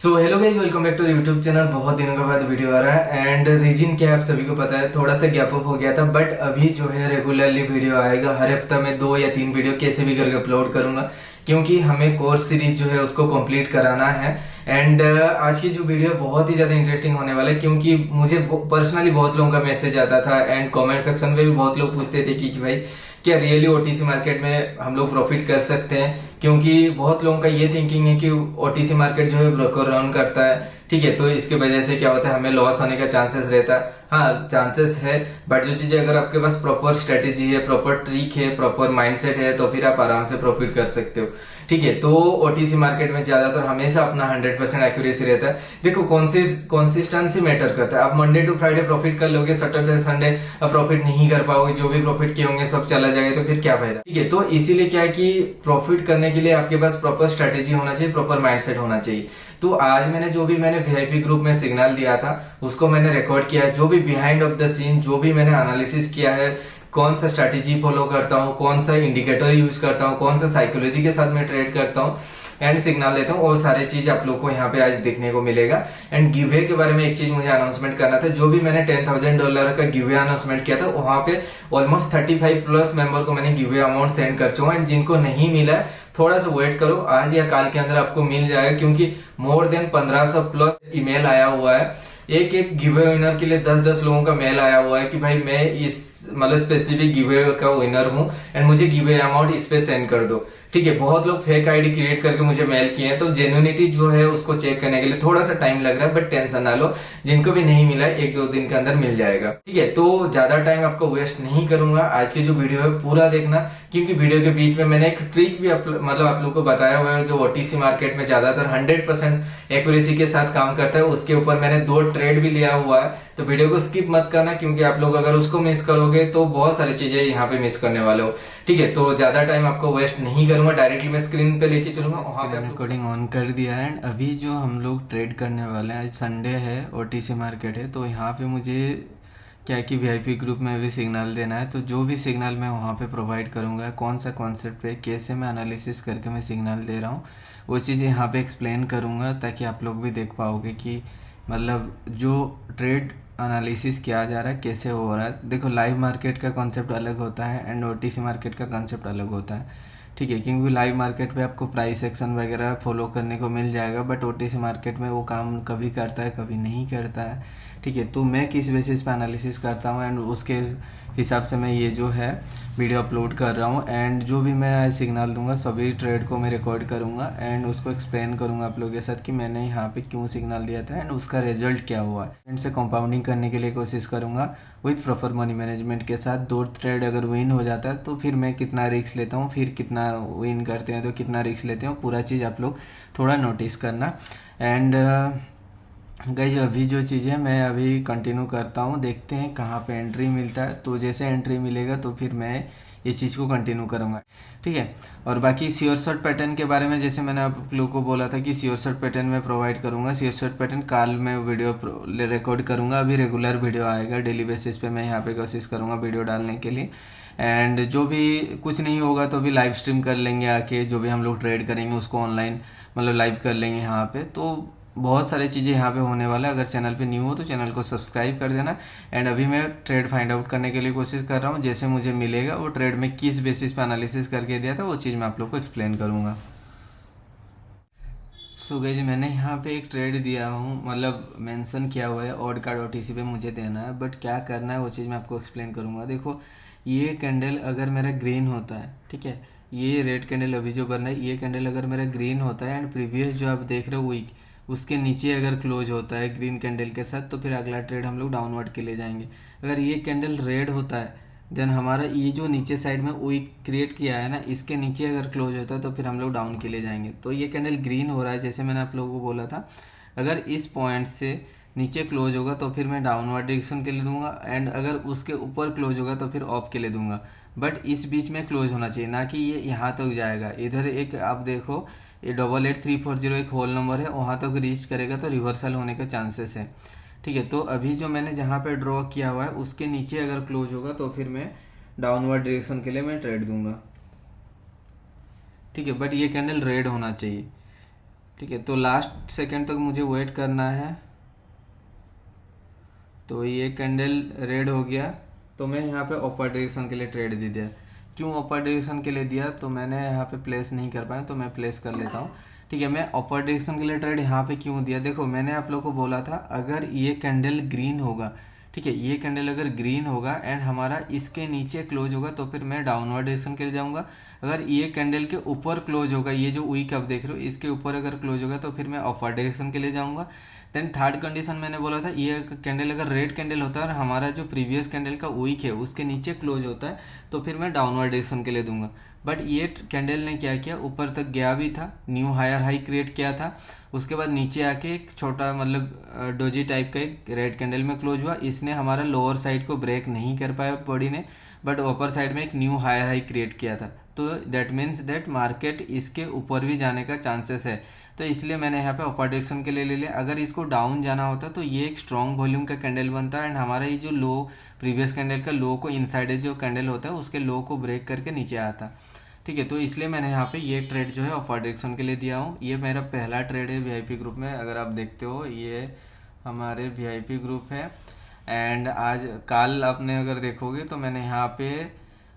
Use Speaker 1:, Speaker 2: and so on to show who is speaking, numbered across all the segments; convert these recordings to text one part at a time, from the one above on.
Speaker 1: So hello guys, welcome back to YouTube channel. बहुत दिनों के बाद वीडियो आ रहा है एंड रीजन क्या है आप सभी को पता है, थोड़ा सा गैप अप हो गया था। बट अभी जो है रेगुलरली वीडियो आएगा। हर हफ्ता में 2 या 3 वीडियो कैसे भी करके अपलोड करूंगा, क्योंकि हमें कोर्स सीरीज जो है उसको कंप्लीट कराना है। एंड आज की जो वीडियो है बहुत ही ज्यादा इंटरेस्टिंग होने वाला है, क्योंकि मुझे पर्सनली बहुत लोगों का मैसेज आता था एंड कमेंट सेक्शन में भी बहुत लोग पूछते थे कि भाई क्या रियली ओटीसी मार्केट में हम लोग प्रॉफिट कर सकते हैं। क्योंकि बहुत लोगों का ये थिंकिंग है कि ओटीसी मार्केट जो है ब्रोकर रन करता है, ठीक है, तो इसके वजह से क्या होता है, हमें लॉस होने का चांसेस रहता है। हाँ, चांसेस है, बट जो चीजें अगर आपके पास प्रॉपर स्ट्रेटेजी है, प्रॉपर ट्रिक है, प्रॉपर माइंडसेट है, तो फिर आप आराम से प्रॉफिट कर सकते हो। ठीक है, तो ओटीसी मार्केट में ज्यादातर हमेशा अपना 100% एक्यूरेसी रहता है। देखो कंसिस्टेंसी मैटर करता है। आप मंडे टू फ्राइडे प्रॉफिट कर लोगे, सैटरडे संडे प्रॉफिट नहीं कर पाओगे, जो भी प्रॉफिट किए होंगे सब चला जाएगा, तो फिर क्या फायदा। ठीक है, तो इसीलिए क्या है कि प्रॉफिट करने के लिए आपके पास प्रॉपर स्ट्रेटेजी होना चाहिए, प्रॉपर माइंडसेट होना चाहिए। तो आज मैंने वीआईपी ग्रुप में सिग्नल दिया था, उसको मैंने रिकॉर्ड किया है। जो भी बिहाइंड ऑफ द सीन, जो भी मैंने एनालिसिस किया है, कौन सा स्ट्रैटेजी फॉलो करता हूँ, कौन सा इंडिकेटर यूज करता हूँ, कौन सा साइकोलॉजी के साथ मैं ट्रेड करता हूँ एंड सिग्नल देता हूँ, वो सारी चीज आप लोग को यहाँ पे आज देखने को मिलेगा। एंड गिवे के बारे में एक चीज मुझे अनाउंसमेंट करना था। जो भी मैंने $10,000 का गिवे अनाउंसमेंट किया था, वहां पे ऑलमोस्ट 35 प्लस मेंबर को मैंने गिवे अमाउंट सेंड कर चुका हूँ। एंड जिनको नहीं मिला है थोड़ा सा वेट करो, आज या कल के अंदर आपको मिल जाएगा, क्योंकि मोर देन 1500 प्लस ईमेल आया हुआ है। एक एक गिवे विनर के लिए 10-10 लोगों का मेल आया हुआ है कि भाई मैं इस मतलब स्पेसिफिक गिवे का विनर हूं एंड मुझे गिवे अमाउंट इस पे सेंड कर दो। ठीक है, बहुत लोग फेक आईडी क्रिएट करके मुझे मेल किए हैं, तो जेन्युइनिटी जो है उसको चेक करने के लिए थोड़ा सा टाइम लग रहा है, बट टेंशन ना लो, जिनको भी नहीं मिला है 1-2 दिन के अंदर मिल जाएगा। ठीक है, तो ज्यादा टाइम आपको वेस्ट नहीं करूंगा। आज की जो वीडियो है पूरा देखना, क्योंकि वीडियो के बीच में मैंने एक ट्रिक भी मतलब आप लोग को बताया हुआ है, जो ओटीसी मार्केट में ज्यादातर 100% एक्यूरेसी के साथ काम करता है। उसके ऊपर मैंने 2 ट्रेड भी लिया हुआ है, तो वीडियो को स्किप मत करना, क्योंकि आप लोग अगर उसको मिस करोगे तो बहुत सारी चीजें यहाँ पे मिस करने वाले हो। ठीक है, तो ज्यादा टाइम आपको वेस्ट नहीं करूंगा, डायरेक्टली मैं स्क्रीन पे लेके चलूंगा, वहां पे रिकॉर्डिंग ऑन कर दिया है। एंड अभी जो हम लोग ट्रेड करने वाले हैं, आज संडे है, ओटीसी मार्केट है, तो यहाँ पे मुझे क्या है कि वीआईपी ग्रुप में भी सिग्नल देना है। तो जो भी सिग्नल मैं वहाँ पे प्रोवाइड करूँगा, कौन सा कॉन्सेप्ट पे कैसे मैं एनालिसिस करके मैं सिग्नल दे रहा हूँ, वो चीज़ यहाँ पे एक्सप्लेन करूँगा, ताकि आप लोग भी देख पाओगे कि मतलब जो ट्रेड एनालिसिस किया जा रहा है कैसे हो रहा है। देखो, लाइव मार्केट का कॉन्सेप्ट अलग होता है एंड ओटीसी मार्केट का कॉन्सेप्ट अलग होता है। ठीक है, क्योंकि लाइव मार्केट पे आपको प्राइस एक्शन वगैरह फॉलो करने को मिल जाएगा, बट ओटीसी मार्केट में वो काम कभी करता है कभी नहीं करता है। ठीक है, तो मैं किस बेसिस पे एनालिसिस करता हूँ एंड उसके हिसाब से मैं ये जो है वीडियो अपलोड कर रहा हूँ। एंड जो भी मैं सिग्नल दूंगा सभी ट्रेड को मैं रिकॉर्ड करूँगा एंड उसको एक्सप्लेन करूँगा आप लोगों के साथ कि मैंने यहाँ पे क्यों सिग्नल दिया था एंड उसका रिजल्ट क्या हुआ है। एंड से कंपाउंडिंग करने के लिए कोशिश करूँगा विथ प्रॉपर मनी मैनेजमेंट के साथ। 2 ट्रेड अगर विन हो जाता है तो फिर मैं कितना रिस्क लेता हूँ, फिर कितना विन करते हैं तो कितना रिस्क लेते हैं, पूरा चीज़ आप लोग थोड़ा नोटिस करना। एंड गाइज अभी जो चीज़ें मैं अभी कंटिन्यू करता हूँ, देखते हैं कहाँ पे एंट्री मिलता है, तो जैसे एंट्री मिलेगा तो फिर मैं ये चीज़ को कंटिन्यू करूँगा। ठीक है, और बाकी श्योर शॉट पैटर्न के बारे में जैसे मैंने आप लोगों को बोला था कि श्योर शॉट पैटर्न मैं प्रोवाइड करूँगा। श्योर शॉट पैटर्न कल मैं वीडियो रिकॉर्ड करूँगा, अभी रेगुलर वीडियो आएगा डेली बेसिस पे, मैं यहाँ पे कोशिश करूँगा वीडियो डालने के लिए। एंड जो भी कुछ नहीं होगा तो भी लाइव स्ट्रीम कर लेंगे आके, जो भी हम लोग ट्रेड करेंगे उसको ऑनलाइन मतलब लाइव कर लेंगे यहाँ पे। तो बहुत सारी चीज़ें यहाँ पे होने वाला है। अगर चैनल पे न्यू हो तो चैनल को सब्सक्राइब कर देना। एंड अभी मैं ट्रेड फाइंड आउट करने के लिए कोशिश कर रहा हूँ, जैसे मुझे मिलेगा वो ट्रेड में किस बेसिस पे एनालिसिस करके दिया था वो चीज़ मैं आप लोग को एक्सप्लेन करूँगा। सो गाइस, मैंने यहाँ पे एक ट्रेड दिया हूँ, मतलब मेंशन किया हुआ है ऑड कार्ड ओटीसी पे मुझे देना है, बट क्या करना है वो चीज़ मैं आपको एक्सप्लेन करूँगा। देखो, ये कैंडल अगर मेरा ग्रीन होता है, ठीक है, ये रेड कैंडल अभी जो बन रहा है, ये कैंडल अगर मेरा ग्रीन होता है एंड प्रीवियस जो आप देख रहे हो वीक उसके नीचे अगर क्लोज होता है ग्रीन कैंडल के साथ, तो फिर अगला ट्रेड हम लोग डाउनवर्ड के लिए जाएंगे। अगर ये कैंडल रेड होता है देन हमारा ये जो नीचे साइड में वीक क्रिएट किया है ना, इसके नीचे अगर क्लोज होता है तो फिर हम लोग डाउन के लिए जाएंगे। तो ये कैंडल ग्रीन हो रहा है, जैसे मैंने आप लोगों को बोला था, अगर इस पॉइंट से नीचे क्लोज होगा तो फिर मैं डाउनवर्ड डायरेक्शन के लिए दूंगा, एंड अगर उसके ऊपर क्लोज होगा तो फिर ऑफ के लिए दूंगा। बट इस बीच में क्लोज होना चाहिए, ना कि ये यहाँ तक जाएगा। इधर एक आप देखो, ये 888340 एक होल नंबर है, वहाँ तक रीच करेगा तो रिवर्सल होने का चांसेस है। ठीक है, तो अभी जो मैंने जहाँ पे ड्रॉ किया हुआ है उसके नीचे अगर क्लोज होगा तो फिर मैं डाउनवर्ड डायरेक्शन के लिए मैं ट्रेड दूंगा। ठीक है, बट ये कैंडल रेड होना चाहिए। ठीक है, तो लास्ट सेकंड तक मुझे वेट करना है। तो ये कैंडल रेड हो गया, तो मैं यहाँ पे अपर डायरेक्शन के लिए ट्रेड दे दिया। क्यों अपर डायरेक्शन के लिए दिया, तो मैंने यहाँ पे प्लेस नहीं कर पाया, तो मैं प्लेस कर लेता हूँ। ठीक है, मैं अपर डायरेक्शन के लिए ट्रेड यहाँ पे क्यों दिया, देखो मैंने आप लोगों को बोला था अगर ये कैंडल ग्रीन होगा, ठीक है, ये कैंडल अगर ग्रीन होगा एंड हमारा इसके नीचे क्लोज होगा तो फिर मैं डाउनवर्ड डायरेक्शन के लिए जाऊँगा। अगर ये कैंडल के ऊपर क्लोज होगा, ये जो वीक आप देख रहे हो इसके ऊपर अगर क्लोज होगा तो फिर मैं अपर डायरेक्शन के लिए जाऊँगा। देन थर्ड कंडीशन मैंने बोला था, ये कैंडल अगर रेड कैंडल होता है और हमारा जो प्रीवियस कैंडल का वीक है उसके नीचे क्लोज होता है तो फिर मैं डाउनवर्ड डायरेक्शन के लिए दूंगा। बट ये कैंडल ने क्या किया, ऊपर तक गया भी था, न्यू हायर हाई क्रिएट किया था, उसके बाद नीचे आके एक छोटा मतलब डोजी टाइप का एक रेड कैंडल में क्लोज हुआ। इसने हमारा लोअर साइड को ब्रेक नहीं कर पाया बॉडी ने, बट अपर साइड में एक न्यू हायर हाई क्रिएट किया था। तो दैट मीन्स दैट मार्केट इसके ऊपर भी जाने का चांसेस है, तो इसलिए मैंने यहाँ पे अपर डायरेक्शन के लिए ले लिया। अगर इसको डाउन जाना होता तो ये एक स्ट्रॉन्ग वॉल्यूम का कैंडल बनता है एंड हमारा ये जो लो प्रीवियस कैंडल का लो को इनसाइड जो कैंडल होता है उसके लो को ब्रेक करके नीचे आता। ठीक है, तो इसलिए मैंने यहाँ पे ये ट्रेड जो है अपर डायरेक्शन के लिए दिया हूँ। ये मेरा पहला ट्रेड है वीआईपी ग्रुप में, अगर आप देखते हो ये हमारे वीआईपी ग्रुप है। एंड आज कल आपने अगर देखोगे तो मैंने यहाँ पे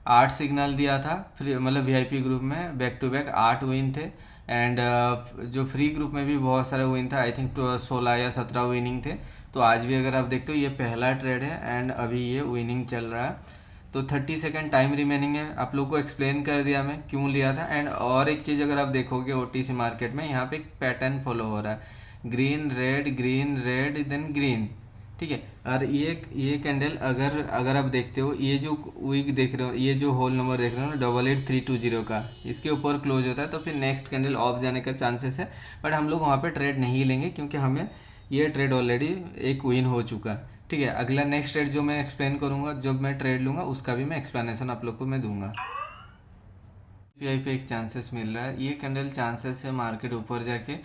Speaker 1: 8 सिग्नल दिया था फ्री, मतलब वीआईपी ग्रुप में बैक टू बैक 8 विन थे। एंड जो फ्री ग्रुप में भी बहुत सारे विन था, आई थिंक 16 या 17 विनिंग थे। तो आज भी अगर आप देखते हो ये पहला ट्रेड है एंड अभी ये विनिंग चल रहा है। तो 30 सेकेंड टाइम रिमेनिंग है, आप लोग को एक्सप्लेन कर दिया मैं क्यों लिया था। एंड और एक चीज़ अगर आप देखोगे ओटीसी मार्केट में यहाँ पे एक पैटर्न फॉलो हो रहा है, ग्रीन रेड देन ग्रीन। ठीक है, और ये कैंडल अगर आप देखते हो ये जो वीक देख रहे हो, ये जो होल नंबर देख रहे हो ना 88320 का, इसके ऊपर क्लोज होता है तो फिर नेक्स्ट कैंडल ऑफ जाने का चांसेस है। बट हम लोग वहाँ पे ट्रेड नहीं लेंगे क्योंकि हमें ये ट्रेड ऑलरेडी एक विन हो चुका है। ठीक है, अगला नेक्स्ट ट्रेड जो मैं एक्सप्लेन करूँगा, जब मैं ट्रेड लूँगा उसका भी मैं एक्सप्लेनेशन आप लोग को मैं दूंगा। पीआई पे एक चांसेस मिल रहा है, ये कैंडल चांसेस है मार्केट ऊपर जाके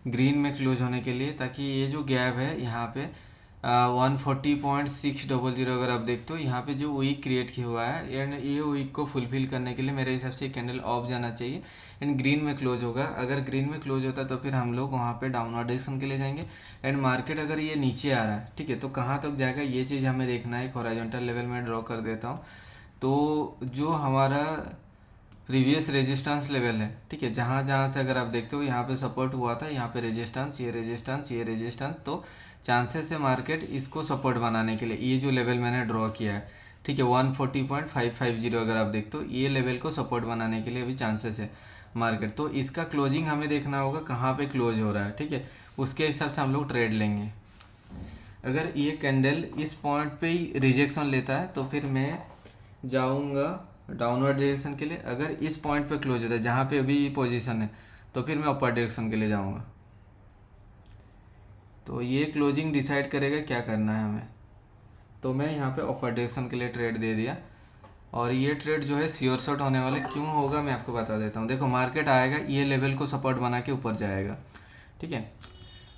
Speaker 1: ग्रीन में क्लोज होने के लिए, ताकि ये जो गैप है यहाँ पे 140.600 अगर आप देखते हो यहाँ पे जो वीक क्रिएट किया हुआ है एंड ये वीक को फुलफिल करने के लिए मेरे हिसाब से कैंडल ऑफ जाना चाहिए एंड ग्रीन में क्लोज होगा। अगर ग्रीन में क्लोज होता है तो फिर हम लोग वहाँ पे डाउनवर्ड डायरेक्शन के लिए जाएंगे। एंड मार्केट अगर ये नीचे आ रहा है, ठीक है, तो कहाँ तक जाएगा ये चीज़ हमें देखना है। एक हॉरिजॉन्टल लेवल में ड्रॉ कर देता हूँ, तो जो हमारा प्रीवियस रेजिस्टेंस लेवल है, ठीक है, जहाँ जहाँ से अगर आप देखते हो यहाँ पे सपोर्ट हुआ था, यहाँ पे रेजिस्टेंस, ये रेजिस्टेंस, ये रेजिस्टेंस, तो चांसेस है मार्केट इसको सपोर्ट बनाने के लिए ये जो लेवल मैंने ड्रॉ किया है, ठीक है, 140.550 अगर आप देखते हो ये लेवल को सपोर्ट बनाने के लिए अभी चांसेस है मार्केट। तो इसका क्लोजिंग हमें देखना होगा कहाँ पे क्लोज हो रहा है, ठीक है, उसके हिसाब से हम लोग ट्रेड लेंगे। अगर ये कैंडल इस पॉइंट पे ही रिजेक्शन लेता है तो फिर मैं जाऊँगा डाउनवर्ड डायरेक्शन के लिए। अगर इस पॉइंट पे क्लोज होता है जहाँ पे अभी पोजीशन है तो फिर मैं अपर डायरेक्शन के लिए जाऊँगा। तो ये क्लोजिंग डिसाइड करेगा क्या करना है हमें। तो मैं यहाँ पे अपर डायरेक्शन के लिए ट्रेड दे दिया और ये ट्रेड जो है श्योर शॉट होने वाला है। क्यों होगा मैं आपको बता देता हूँ। देखो मार्केट आएगा, ये लेवल को सपोर्ट बना के ऊपर जाएगा, ठीक है,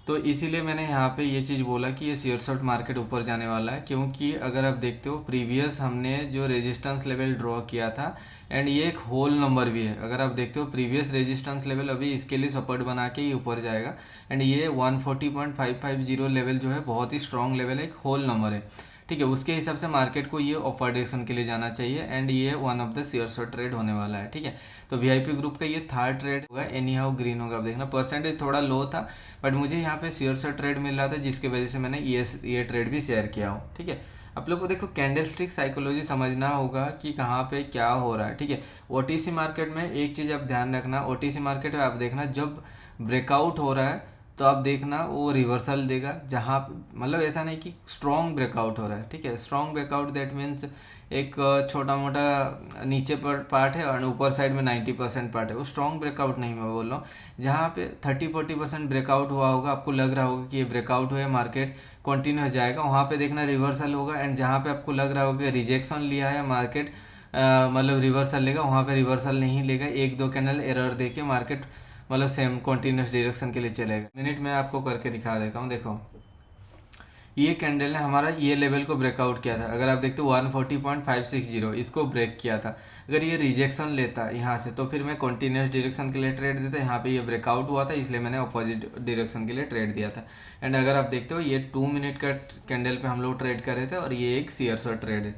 Speaker 1: तो इसीलिए मैंने यहाँ पे ये चीज़ बोला कि ये शेयर शॉर्ट मार्केट ऊपर जाने वाला है। क्योंकि अगर आप देखते हो प्रीवियस हमने जो रेजिस्टेंस लेवल ड्रॉ किया था एंड ये एक होल नंबर भी है, अगर आप देखते हो प्रीवियस रेजिस्टेंस लेवल अभी इसके लिए सपोर्ट बना के ही ऊपर जाएगा एंड ये 140.550 लेवल जो है बहुत ही स्ट्रॉन्ग लेवल है, एक होल नंबर है, ठीक है, उसके हिसाब से मार्केट को ये अपर डायरेक्शन के लिए जाना चाहिए एंड ये one of the share short trade होने वाला है, ठीक है। तो वीआईपी ग्रुप का ये थर्ड ट्रेड होगा, एनी हाउ ग्रीन होगा। आप देखना परसेंटेज थोड़ा लो था बट मुझे यहाँ पे शेयर शॉर्ट ट्रेड मिल रहा था जिसकी वजह से मैंने ये ट्रेड भी शेयर किया हूँ, ठीक है। आप लोग को देखो कैंडलस्टिक साइकोलॉजी समझना होगा कि कहाँ पे क्या हो रहा है, ठीक है। ओटीसी मार्केट में एक चीज़ आप ध्यान रखना, ओटीसी मार्केट में आप देखना जब ब्रेकआउट हो रहा है तो आप देखना वो रिवर्सल देगा, जहाँ मतलब ऐसा नहीं कि स्ट्रॉन्ग ब्रेकआउट हो रहा है, ठीक है। स्ट्रॉन्ग ब्रेकआउट दैट मीन्स एक छोटा मोटा नीचे पर पार्ट है और ऊपर साइड में 90% पार्ट है, वो स्ट्रॉन्ग ब्रेकआउट नहीं मैं बोल रहा हूँ। जहाँ पे 30-40% ब्रेकआउट हुआ होगा, आपको लग रहा होगा कि ये ब्रेकआउट हुआ है, मार्केट कंटिन्यूस जाएगा, वहाँ पे देखना रिवर्सल होगा। एंड जहाँ पे आपको लग रहा होगा कि रिजेक्शन लिया है मार्केट, मतलब रिवर्सल लेगा, वहाँ पे रिवर्सल नहीं लेगा, एक दो कैंडल एरर दे के मार्केट मतलब सेम कंटिन्यूस डायरेक्शन के लिए चलेगा। मिनट में आपको करके दिखा देता हूँ। देखो ये कैंडल ने हमारा ये लेवल को ब्रेकआउट किया था। अगर आप देखते हो 140.560 इसको ब्रेक किया था। अगर ये रिजेक्शन लेता यहाँ से तो फिर मैं कंटिन्यूस डायरेक्शन के लिए ट्रेड देता। यहाँ पे ये ब्रेकआउट हुआ था इसलिए मैंने अपोजिट डायरेक्शन के लिए ट्रेड दिया था। एंड अगर आप देखते हो ये 2 मिनट का कैंडल पे हम लोग ट्रेड कर रहे थे और ये एक शेयर शॉर्ट ट्रेड है।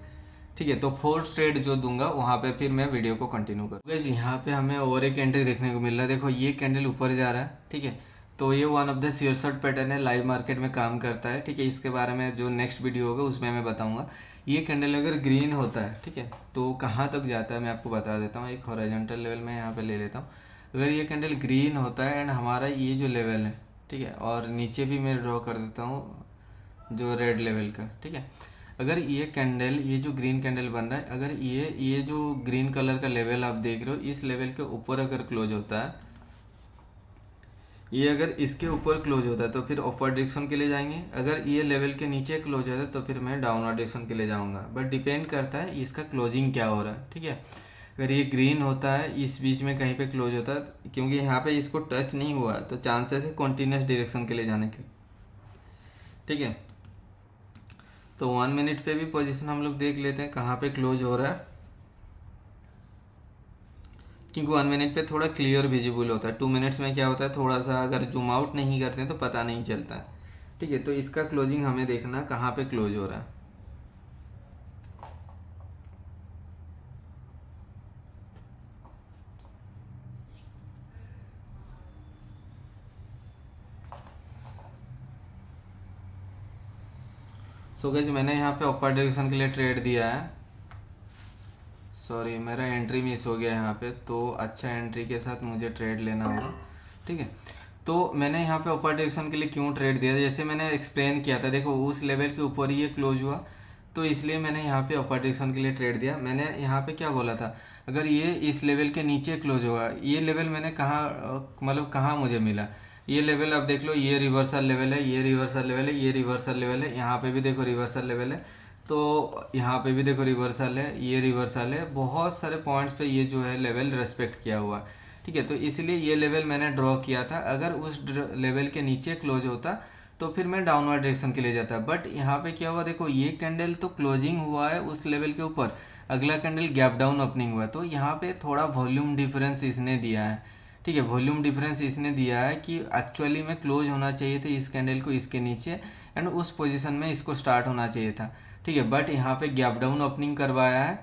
Speaker 1: ठीक है, तो फोर्थ ट्रेड जो दूंगा वहाँ पे फिर मैं वीडियो को कंटिन्यू करूँगा। यहाँ पे हमें और एक एंट्री देखने को मिल रहा है। देखो ये कैंडल ऊपर जा रहा है। ठीक है, तो ये one of the share short pattern है, लाइव मार्केट में काम करता है। ठीक है, इसके बारे में जो नेक्स्ट वीडियो होगा उसमें मैं बताऊंगा। ये कैंडल अगर ग्रीन होता है, ठीक है, तो कहाँ तक जाता है मैं आपको बता देता हूँ। एक हॉरिजॉन्टल लेवल में यहाँ पे ले लेता हूँ। अगर ये कैंडल ग्रीन होता है एंड हमारा ये जो लेवल है, ठीक है, और नीचे भी मैं ड्रॉ कर देता हूँ जो रेड लेवल का। ठीक है, अगर ये कैंडल, ये जो ग्रीन कैंडल बन रहा है, अगर ये जो ग्रीन कलर का लेवल आप देख रहे हो, इस लेवल के ऊपर अगर क्लोज होता है, ये अगर इसके ऊपर क्लोज होता है तो फिर अपवर्ड डायरेक्शन के लिए जाएंगे। अगर ये लेवल के नीचे क्लोज होता है तो फिर मैं डाउनवर्ड डायरेक्शन के लिए जाऊंगा। बट डिपेंड करता है इसका क्लोजिंग क्या हो रहा है। ठीक है, अगर ये ग्रीन होता है, इस बीच में कहीं पे क्लोज होता है, क्योंकि यहाँ पे इसको टच नहीं हुआ तो चांसेस है कॉन्टिन्यूस डायरेक्शन के लिए जाने के। ठीक है, तो 1 मिनट पे भी पोजीशन हम लोग देख लेते हैं कहाँ पे क्लोज हो रहा है, क्योंकि 1 मिनट पे थोड़ा क्लियर विजिबल होता है। 2 मिनट्स में क्या होता है, थोड़ा सा अगर जूम आउट नहीं करते हैं तो पता नहीं चलता है। ठीक है, तो इसका क्लोजिंग हमें देखना कहाँ पे क्लोज हो रहा है। सो गाइस मैंने यहाँ पे अपर डायरेक्शन के लिए ट्रेड दिया है। सॉरी, मेरा एंट्री मिस हो गया यहाँ पे, तो अच्छा एंट्री के साथ मुझे ट्रेड लेना होगा। ठीक है, तो मैंने यहाँ पे अपर डायरेक्शन के लिए क्यों ट्रेड दिया, जैसे मैंने एक्सप्लेन किया था। देखो उस लेवल के ऊपर ही ये क्लोज हुआ तो इसलिए मैंने यहाँ पे अपर डायरेक्शन के लिए ट्रेड दिया। मैंने यहाँ पे क्या बोला था, अगर ये इस लेवल के नीचे क्लोज होगा, ये लेवल मैंने कहाँ मतलब कहाँ मुझे मिला, ये लेवल आप देख लो, ये रिवर्सल लेवल है, ये रिवर्सल लेवल है, ये रिवर्सल लेवल है, यहाँ पे भी देखो रिवर्सल लेवल है, तो यहाँ पे भी देखो रिवर्सल है, ये रिवर्सल है, बहुत सारे पॉइंट्स पे ये जो है लेवल रेस्पेक्ट किया हुआ। ठीक है, तो इसलिए ये लेवल मैंने ड्रॉ किया था। अगर उस लेवल के नीचे क्लोज होता तो फिर मैं डाउनवर्ड डायरेक्शन के लिए जाता। बट यहाँ पे क्या हुआ, देखो ये कैंडल तो क्लोजिंग हुआ है उस लेवल के ऊपर, अगला कैंडल गैप डाउन ओपनिंग हुआ, तो यहाँ पे थोड़ा वॉल्यूम डिफरेंस इसने दिया है। ठीक है, वॉल्यूम डिफरेंस इसने दिया है कि एक्चुअली में क्लोज होना चाहिए था इस कैंडल को इसके नीचे एंड उस पोजीशन में इसको स्टार्ट होना चाहिए था। ठीक है, बट यहाँ पे गैप डाउन ओपनिंग करवाया है,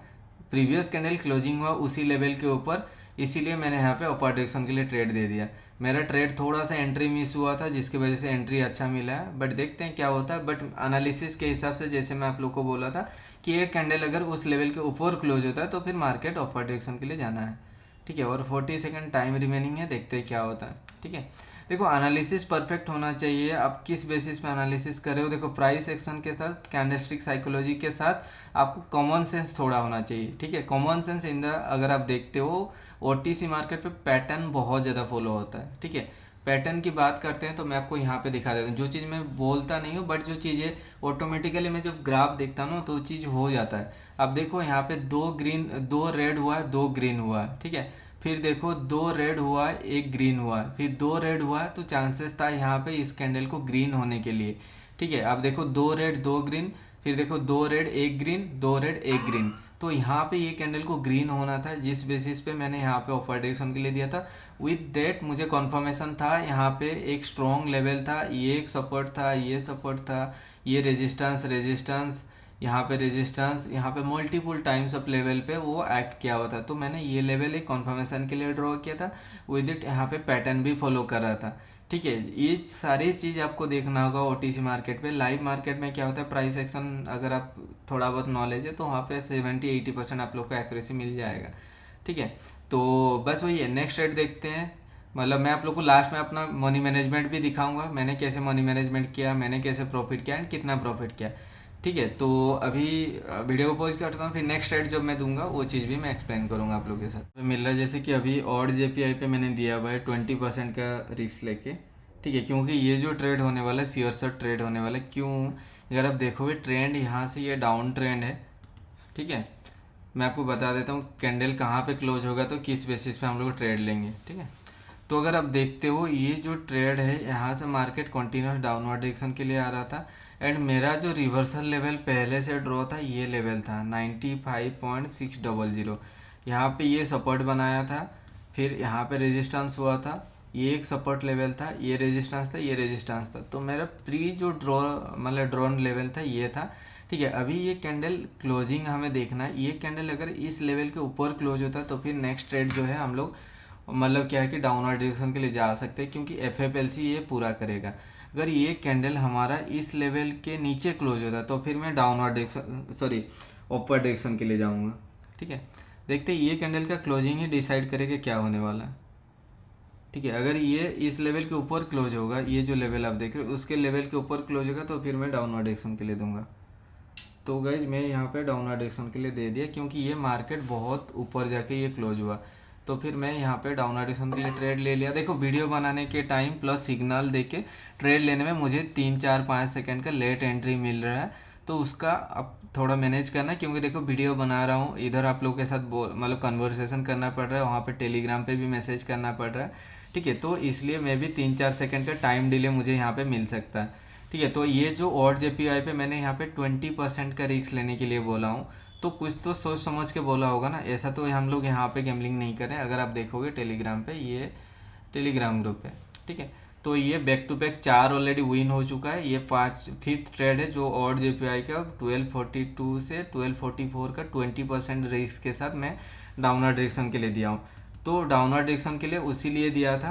Speaker 1: प्रीवियस कैंडल क्लोजिंग हुआ उसी लेवल के ऊपर, इसीलिए मैंने यहाँ पे अपर डायरेक्शन के लिए ट्रेड दे दिया। मेरा ट्रेड थोड़ा सा एंट्री मिस हुआ था जिसकी वजह से एंट्री अच्छा मिला है, बट देखते हैं क्या होता है। बट एनालिसिस के हिसाब से जैसे मैं आप लोग को बोला था कि एक कैंडल अगर उस लेवल के ऊपर क्लोज होता है तो फिर मार्केट अपर डायरेक्शन के लिए जाना है। ठीक है, और 40 सेकंड टाइम रिमेनिंग है, देखते हैं क्या होता है। ठीक है, देखो एनालिसिस परफेक्ट होना चाहिए। आप किस बेसिस पे एनालिसिस कर रहे हो, देखो प्राइस एक्शन के साथ, कैंडलस्टिक साइकोलॉजी के साथ आपको कॉमन सेंस थोड़ा होना चाहिए। ठीक है, कॉमन सेंस इन द, अगर आप देखते हो ओटीसी मार्केट पे पैटर्न बहुत ज़्यादा फॉलो होता है। ठीक है, पैटर्न की बात करते हैं तो मैं आपको यहाँ पे दिखा देता हूँ। जो चीज़ मैं बोलता नहीं हूँ बट जो चीज़ें ऑटोमेटिकली मैं जब ग्राफ देखता हूँ तो चीज़ हो जाता है। अब देखो यहाँ पे 2 रेड हुआ है, 2 ग्रीन हुआ है। ठीक है, फिर देखो 2 रेड हुआ है, 1 ग्रीन हुआ है, फिर 2 रेड हुआ है, तो चांसेस था यहाँ पे इस कैंडल को ग्रीन होने के लिए। ठीक है, अब देखो 2 रेड 2 ग्रीन, फिर देखो 2 रेड 1 ग्रीन, 2 रेड 1 ग्रीन, तो यहाँ पे ये कैंडल को ग्रीन होना था, जिस बेसिस पे मैंने यहाँ पे ऑफर डायरेक्शन के लिए दिया था। विद दैट मुझे कॉन्फर्मेशन था यहाँ पे एक स्ट्रॉन्ग लेवल था, ये एक सपोर्ट था, ये सपोर्ट था, ये रेजिस्टेंस, यहाँ पे रेजिस्टेंस, यहाँ पे मल्टीपल टाइम्स ऑफ लेवल पे वो एक्ट किया हुआ था। तो मैंने ये लेवल एक कॉन्फर्मेशन के लिए ड्रॉ किया था, विद इट यहाँ पे पैटर्न भी फॉलो कर रहा था। ठीक है, ये सारी चीज़ आपको देखना होगा ओटीसी मार्केट पे। लाइव मार्केट में क्या होता है, प्राइस एक्शन अगर आप थोड़ा बहुत नॉलेज है तो वहाँ पे 70-80% आप लोग को एक्यूरेसी मिल जाएगा। ठीक है, तो बस वही है। नेक्स्ट रेट देखते हैं, मतलब मैं आप लोग को लास्ट में अपना मनी मैनेजमेंट भी दिखाऊंगा, मैंने कैसे मनी मैनेजमेंट किया, मैंने कैसे प्रॉफिट किया एंड कितना प्रॉफिट किया। ठीक है, तो अभी वीडियो को पॉज करता हूँ, फिर नेक्स्ट रेट जब मैं दूंगा वो चीज़ भी मैं एक्सप्लेन करूंगा आप लोगों के साथ। मिल रहा है जैसे कि अभी और जेपीआई पे मैंने दिया हुआ है 20% का रिस्क लेके। ठीक है, क्योंकि ये जो ट्रेड होने वाला है शेयर शॉर्ट ट्रेड होने वाला है। क्यों, अगर आप देखोगे ट्रेंड यहाँ से ये डाउन ट्रेंड है। ठीक है, मैं आपको बता देता हूँ कैंडल कहाँ पे क्लोज होगा तो किस बेसिस पे हम लोग ट्रेड लेंगे। ठीक है, तो अगर आप देखते हो ये जो ट्रेड है यहाँ से मार्केट कंटिन्यूस डाउनवर्ड डायरेक्शन के लिए आ रहा था, एंड मेरा जो रिवर्सल लेवल पहले से ड्रॉ था ये लेवल था 95.600। यहाँ पे ये सपोर्ट बनाया था, फिर यहाँ पे रेजिस्टेंस हुआ था, ये एक सपोर्ट लेवल था, ये रेजिस्टेंस था, ये रेजिस्टेंस था। तो मेरा प्री जो ड्रॉ मतलब ड्रॉन लेवल था ये था, ठीक है। अभी ये कैंडल क्लोजिंग हमें देखना है, ये कैंडल अगर इस लेवल के ऊपर क्लोज होता है तो फिर नेक्स्ट ट्रेड जो है हम लोग मतलब क्या है कि डाउनवर्ड डायरेक्शन के लिए जा सकते हैं, क्योंकि FFLC ये पूरा करेगा। अगर ये कैंडल हमारा इस लेवल के नीचे क्लोज होता है तो फिर मैं downward direction sorry upper direction के लिए जाऊंगा, ठीक है। देखते हैं ये कैंडल का क्लोजिंग ही डिसाइड करेगा क्या होने वाला है, ठीक है। अगर ये इस लेवल के ऊपर क्लोज होगा, ये जो लेवल आप देख रहे हो उसके लेवल के ऊपर क्लोज होगा तो फिर मैं डाउनवर्ड डायरेक्शन के लिए दूंगा। तो गाइज मैं यहाँ पे डाउनवर्ड डायरेक्शन के लिए दे दिया, क्योंकि ये मार्केट बहुत ऊपर जाके ये क्लोज हुआ, तो फिर मैं यहाँ पे डाउनवर्ड डायरेक्शन के लिए ट्रेड ले लिया। देखो वीडियो बनाने के टाइम प्लस सिग्नल देके ट्रेड लेने में मुझे 3-4-5 सेकंड का लेट एंट्री मिल रहा है, तो उसका अब थोड़ा मैनेज करना है, क्योंकि देखो वीडियो बना रहा हूँ, इधर आप लोगों के साथ मतलब कन्वर्सेशन करना पड़ रहा है, वहाँ पे टेलीग्राम पे भी मैसेज करना पड़ रहा है, ठीक है। तो इसलिए मैं भी 3-4 सेकंड का टाइम डिले मुझे यहाँ पे मिल सकता है, ठीक है। तो ये जो और JPY पे मैंने यहाँ पे 20% का रिस्क लेने के लिए बोला हूँ, तो कुछ तो सोच समझ के बोला होगा ना, ऐसा तो हम लोग यहाँ पे गैम्बलिंग नहीं करें। अगर आप देखोगे टेलीग्राम पे, ये टेलीग्राम ग्रुप है, ठीक है। तो ये back to back 4 already win हो चुका है, ये 5th ट्रेड है जो और JPY का 1242 से 1244 का 20% रिस्क के साथ मैं डाउनवर्ड डायरेक्शन के लिए दिया हूँ। तो डाउनवर्ड डायरेक्शन के लिए उसी लिए दिया था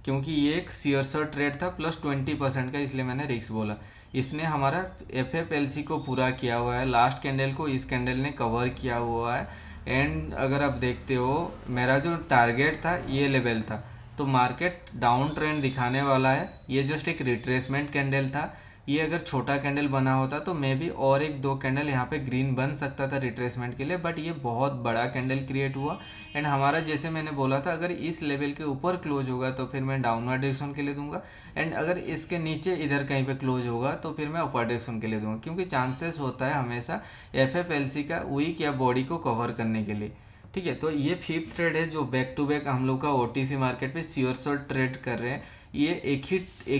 Speaker 1: क्योंकि ये एक शेयर ट्रेड था प्लस 20% का, इसलिए मैंने रिस्क बोला। इसने हमारा FFLC को पूरा किया हुआ है, लास्ट कैंडल को इस कैंडल ने कवर किया हुआ है। एंड अगर आप देखते हो मेरा जो टारगेट था ये लेवल था, तो मार्केट डाउन ट्रेंड दिखाने वाला है। ये जस्ट एक रिट्रेसमेंट कैंडल था, ये अगर छोटा कैंडल बना होता तो मे बी और 1-2 कैंडल यहाँ पे ग्रीन बन सकता था रिट्रेसमेंट के लिए, बट ये बहुत बड़ा कैंडल क्रिएट हुआ। एंड हमारा जैसे मैंने बोला था अगर इस लेवल के ऊपर क्लोज होगा तो फिर मैं डाउनवर्ड डायरेक्शन के लिए दूंगा, एंड अगर इसके नीचे इधर कहीं पे क्लोज होगा तो फिर मैं अपर डायरेक्शन के लिए दूंगा, क्योंकि चांसेस होता है हमेशा FFLC का वीक या बॉडी को कवर करने के लिए, ठीक है। तो ये 5th ट्रेड है जो बैक टू बैक हम लोग का OTC मार्केट पे शेयर ट्रेड कर रहे हैं। ये एक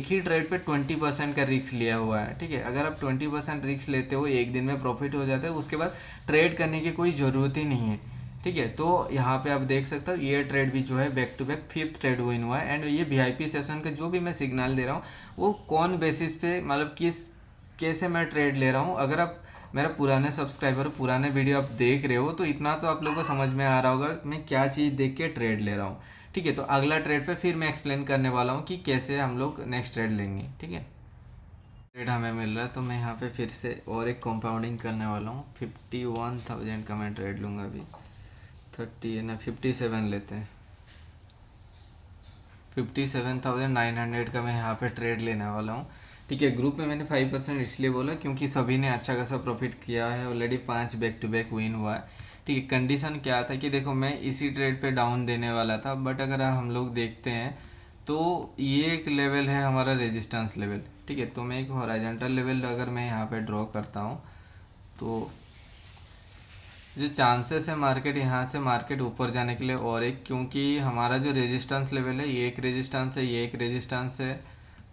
Speaker 1: ही ट्रेड पे 20% का रिस्क लिया हुआ है, ठीक है। अगर आप 20% रिस्क लेते हो, एक दिन में प्रॉफिट हो जाता है, उसके बाद ट्रेड करने की कोई ज़रूरत ही नहीं है, ठीक है। तो यहाँ पे आप देख सकते हो ये ट्रेड भी जो है back to back 5th trade win हुआ है। एंड ये VIP सेशन का जो भी मैं सिग्नल दे रहा हूँ वो कौन बेसिस पे मतलब कैसे मैं ट्रेड ले रहा हूँ। अगर आप मेरा पुराने सब्सक्राइबर पुराने वीडियो आप देख रहे हो तो इतना तो आप लोगों को समझ में आ रहा होगा मैं क्या चीज़ देख के ट्रेड ले रहा हूँ, ठीक है। तो अगला ट्रेड पे फिर मैं एक्सप्लेन करने वाला हूँ कि कैसे हम लोग नेक्स्ट ट्रेड लेंगे, ठीक है। ट्रेड हमें मिल रहा है तो मैं यहाँ पे फिर से और एक कंपाउंडिंग करने वाला हूँ। 51,000 का मैं ट्रेड लूँगा अभी। 57 लेते हैं। 57,900 का मैं यहाँ पे ट्रेड लेने वाला हूँ, ठीक है। ग्रुप में मैंने 5% इसलिए बोला क्योंकि सभी ने अच्छा खासा प्रॉफिट किया है, already 5 back to back win हुआ है, ठीक है। कंडीशन क्या था कि देखो मैं इसी ट्रेड पे डाउन देने वाला था, बट अगर हम लोग देखते हैं तो ये एक लेवल है हमारा रेजिस्टेंस लेवल, ठीक है। तो मैं एक हॉरिजॉन्टल लेवल अगर मैं यहाँ पे ड्रॉ करता हूँ तो जो चांसेस है मार्केट यहाँ से मार्केट ऊपर जाने के लिए और एक, क्योंकि हमारा जो रेजिस्टेंस लेवल है ये एक रेजिस्टेंस है, ये एक रेजिस्टेंस है,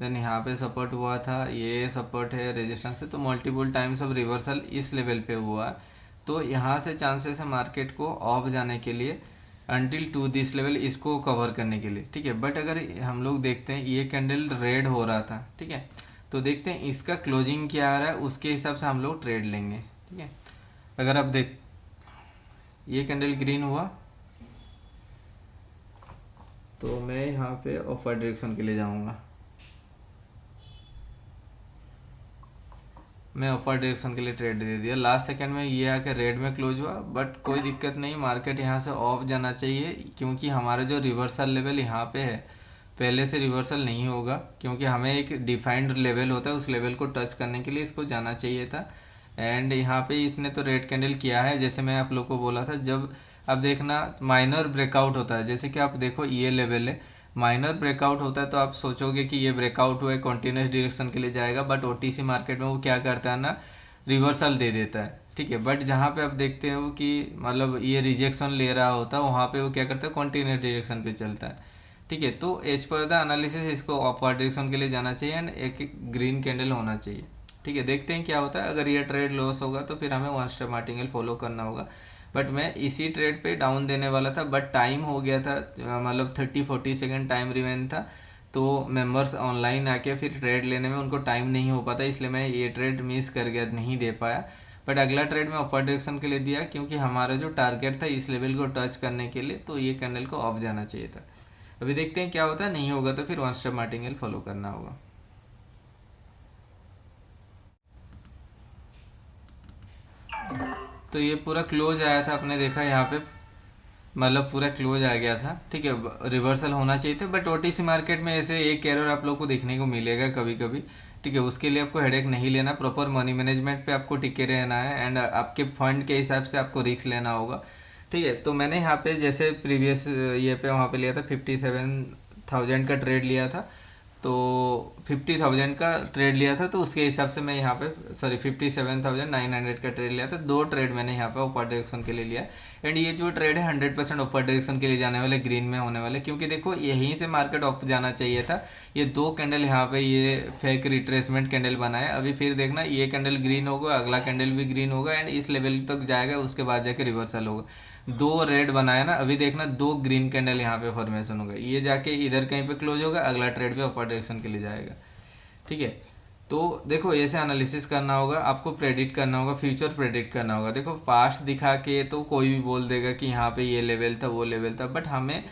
Speaker 1: देन यहाँ पे सपोर्ट हुआ था, ये सपोर्ट है रेजिस्टेंस है, तो मल्टीपल टाइम्स ऑफ रिवर्सल इस लेवल पे हुआ। तो यहाँ से चांसेस है मार्केट को ऑफ जाने के लिए अनटिल टू दिस लेवल, इसको कवर करने के लिए, ठीक है। बट अगर हम लोग देखते हैं ये कैंडल रेड हो रहा था, ठीक है, तो देखते हैं इसका क्लोजिंग क्या आ रहा है, उसके हिसाब से हम लोग ट्रेड लेंगे, ठीक है। अगर आप देख ये कैंडल ग्रीन हुआ तो मैं यहाँ पे अपर डायरेक्शन के लिए जाऊँगा, मैं अपर डायरेक्शन के लिए ट्रेड दे दिया। लास्ट सेकंड में ये आके रेड में क्लोज हुआ, बट कोई दिक्कत नहीं, मार्केट यहाँ से ऑफ जाना चाहिए, क्योंकि हमारा जो रिवर्सल लेवल यहाँ पे है पहले से रिवर्सल नहीं होगा, क्योंकि हमें एक डिफाइंड लेवल होता है, उस लेवल को टच करने के लिए इसको जाना चाहिए था। एंड यहाँ पे इसने तो रेड कैंडल किया है, जैसे मैं आप लोग को बोला था, जब अब देखना माइनर ब्रेकआउट होता है, जैसे कि आप देखो ये लेवल है, माइनर ब्रेकआउट होता है तो आप सोचोगे कि ये ब्रेकआउट हुआ है कंटिन्यूस डायरेक्शन के लिए जाएगा, बट OTC मार्केट में वो क्या करता है ना, रिवर्सल दे देता है, ठीक है। बट जहाँ पे आप देखते हो कि मतलब ये रिजेक्शन ले रहा होता है, वहाँ पे वो क्या करता है कंटिन्यूस डायरेक्शन पे चलता है, ठीक है। तो एज पर द एनालिसिस इसको अपवर्ड डायरेक्शन के लिए जाना चाहिए एंड एक ग्रीन कैंडल होना चाहिए। ठीक है, देखते हैं क्या होता है। अगर ये ट्रेड लॉस होगा तो फिर हमें वन स्टेप मार्टिंगल फॉलो करना होगा। बट मैं इसी ट्रेड पे डाउन देने वाला था, बट टाइम हो गया था, मतलब 30-40 सेकेंड टाइम रिमेन था। तो मेंबर्स ऑनलाइन आके फिर ट्रेड लेने में उनको टाइम नहीं हो पाता, इसलिए मैं ये ट्रेड मिस कर गया, नहीं दे पाया। बट अगला ट्रेड मैं अपर डायरेक्शन के लिए दिया, क्योंकि हमारा जो टारगेट था इस लेवल को टच करने के लिए, तो ये कैंडल को ऑफ जाना चाहिए था। अभी देखते हैं क्या होता है, नहीं होगा तो फिर वन स्टेप मार्टिंगल फॉलो करना होगा। तो ये पूरा क्लोज आया था, आपने देखा यहाँ पे, मतलब पूरा क्लोज आ गया था। ठीक है, रिवर्सल होना चाहिए था, बट ओटीसी मार्केट में ऐसे एक एरर आप लोग को देखने को मिलेगा कभी कभी। ठीक है, उसके लिए आपको हेडेक नहीं लेना, प्रॉपर मनी मैनेजमेंट पे आपको टिके रहना है एंड आपके फंड के हिसाब से आपको रिस्क लेना होगा। ठीक है, तो मैंने यहाँ पे जैसे प्रीवियस ये पे वहाँ पे लिया था 57,000 का ट्रेड लिया था, तो 50,000 का ट्रेड लिया था, तो उसके हिसाब से मैं यहाँ पे सॉरी 57,900 का ट्रेड लिया था। दो ट्रेड मैंने यहाँ पे ऊपर डायरेक्शन के लिए लिया एंड ये जो ट्रेड है 100% ऊपर डायरेक्शन के लिए जाने वाले, ग्रीन में होने वाले, क्योंकि देखो यहीं से मार्केट ऑफ जाना चाहिए था। ये दो कैंडल यहाँ पे ये फेक रिट्रेसमेंट कैंडल बनाए, अभी फिर देखना ये कैंडल ग्रीन होगा, अगला कैंडल भी ग्रीन होगा एंड इस लेवल तक जाएगा, उसके बाद जाके रिवर्सल होगा। दो रेड बनाया ना, अभी देखना दो ग्रीन कैंडल यहाँ पे फॉर्मेशन होगा, ये जाके इधर कहीं पे क्लोज होगा, अगला ट्रेड पे अपर डायरेक्शन के लिए जाएगा। ठीक है, तो देखो ऐसे एनालिसिस करना होगा, आपको प्रेडिक्ट करना होगा, फ्यूचर प्रेडिक्ट करना होगा। देखो पास्ट दिखा के तो कोई भी बोल देगा कि यहाँ पे ये लेवल था वो लेवल था, बट हमें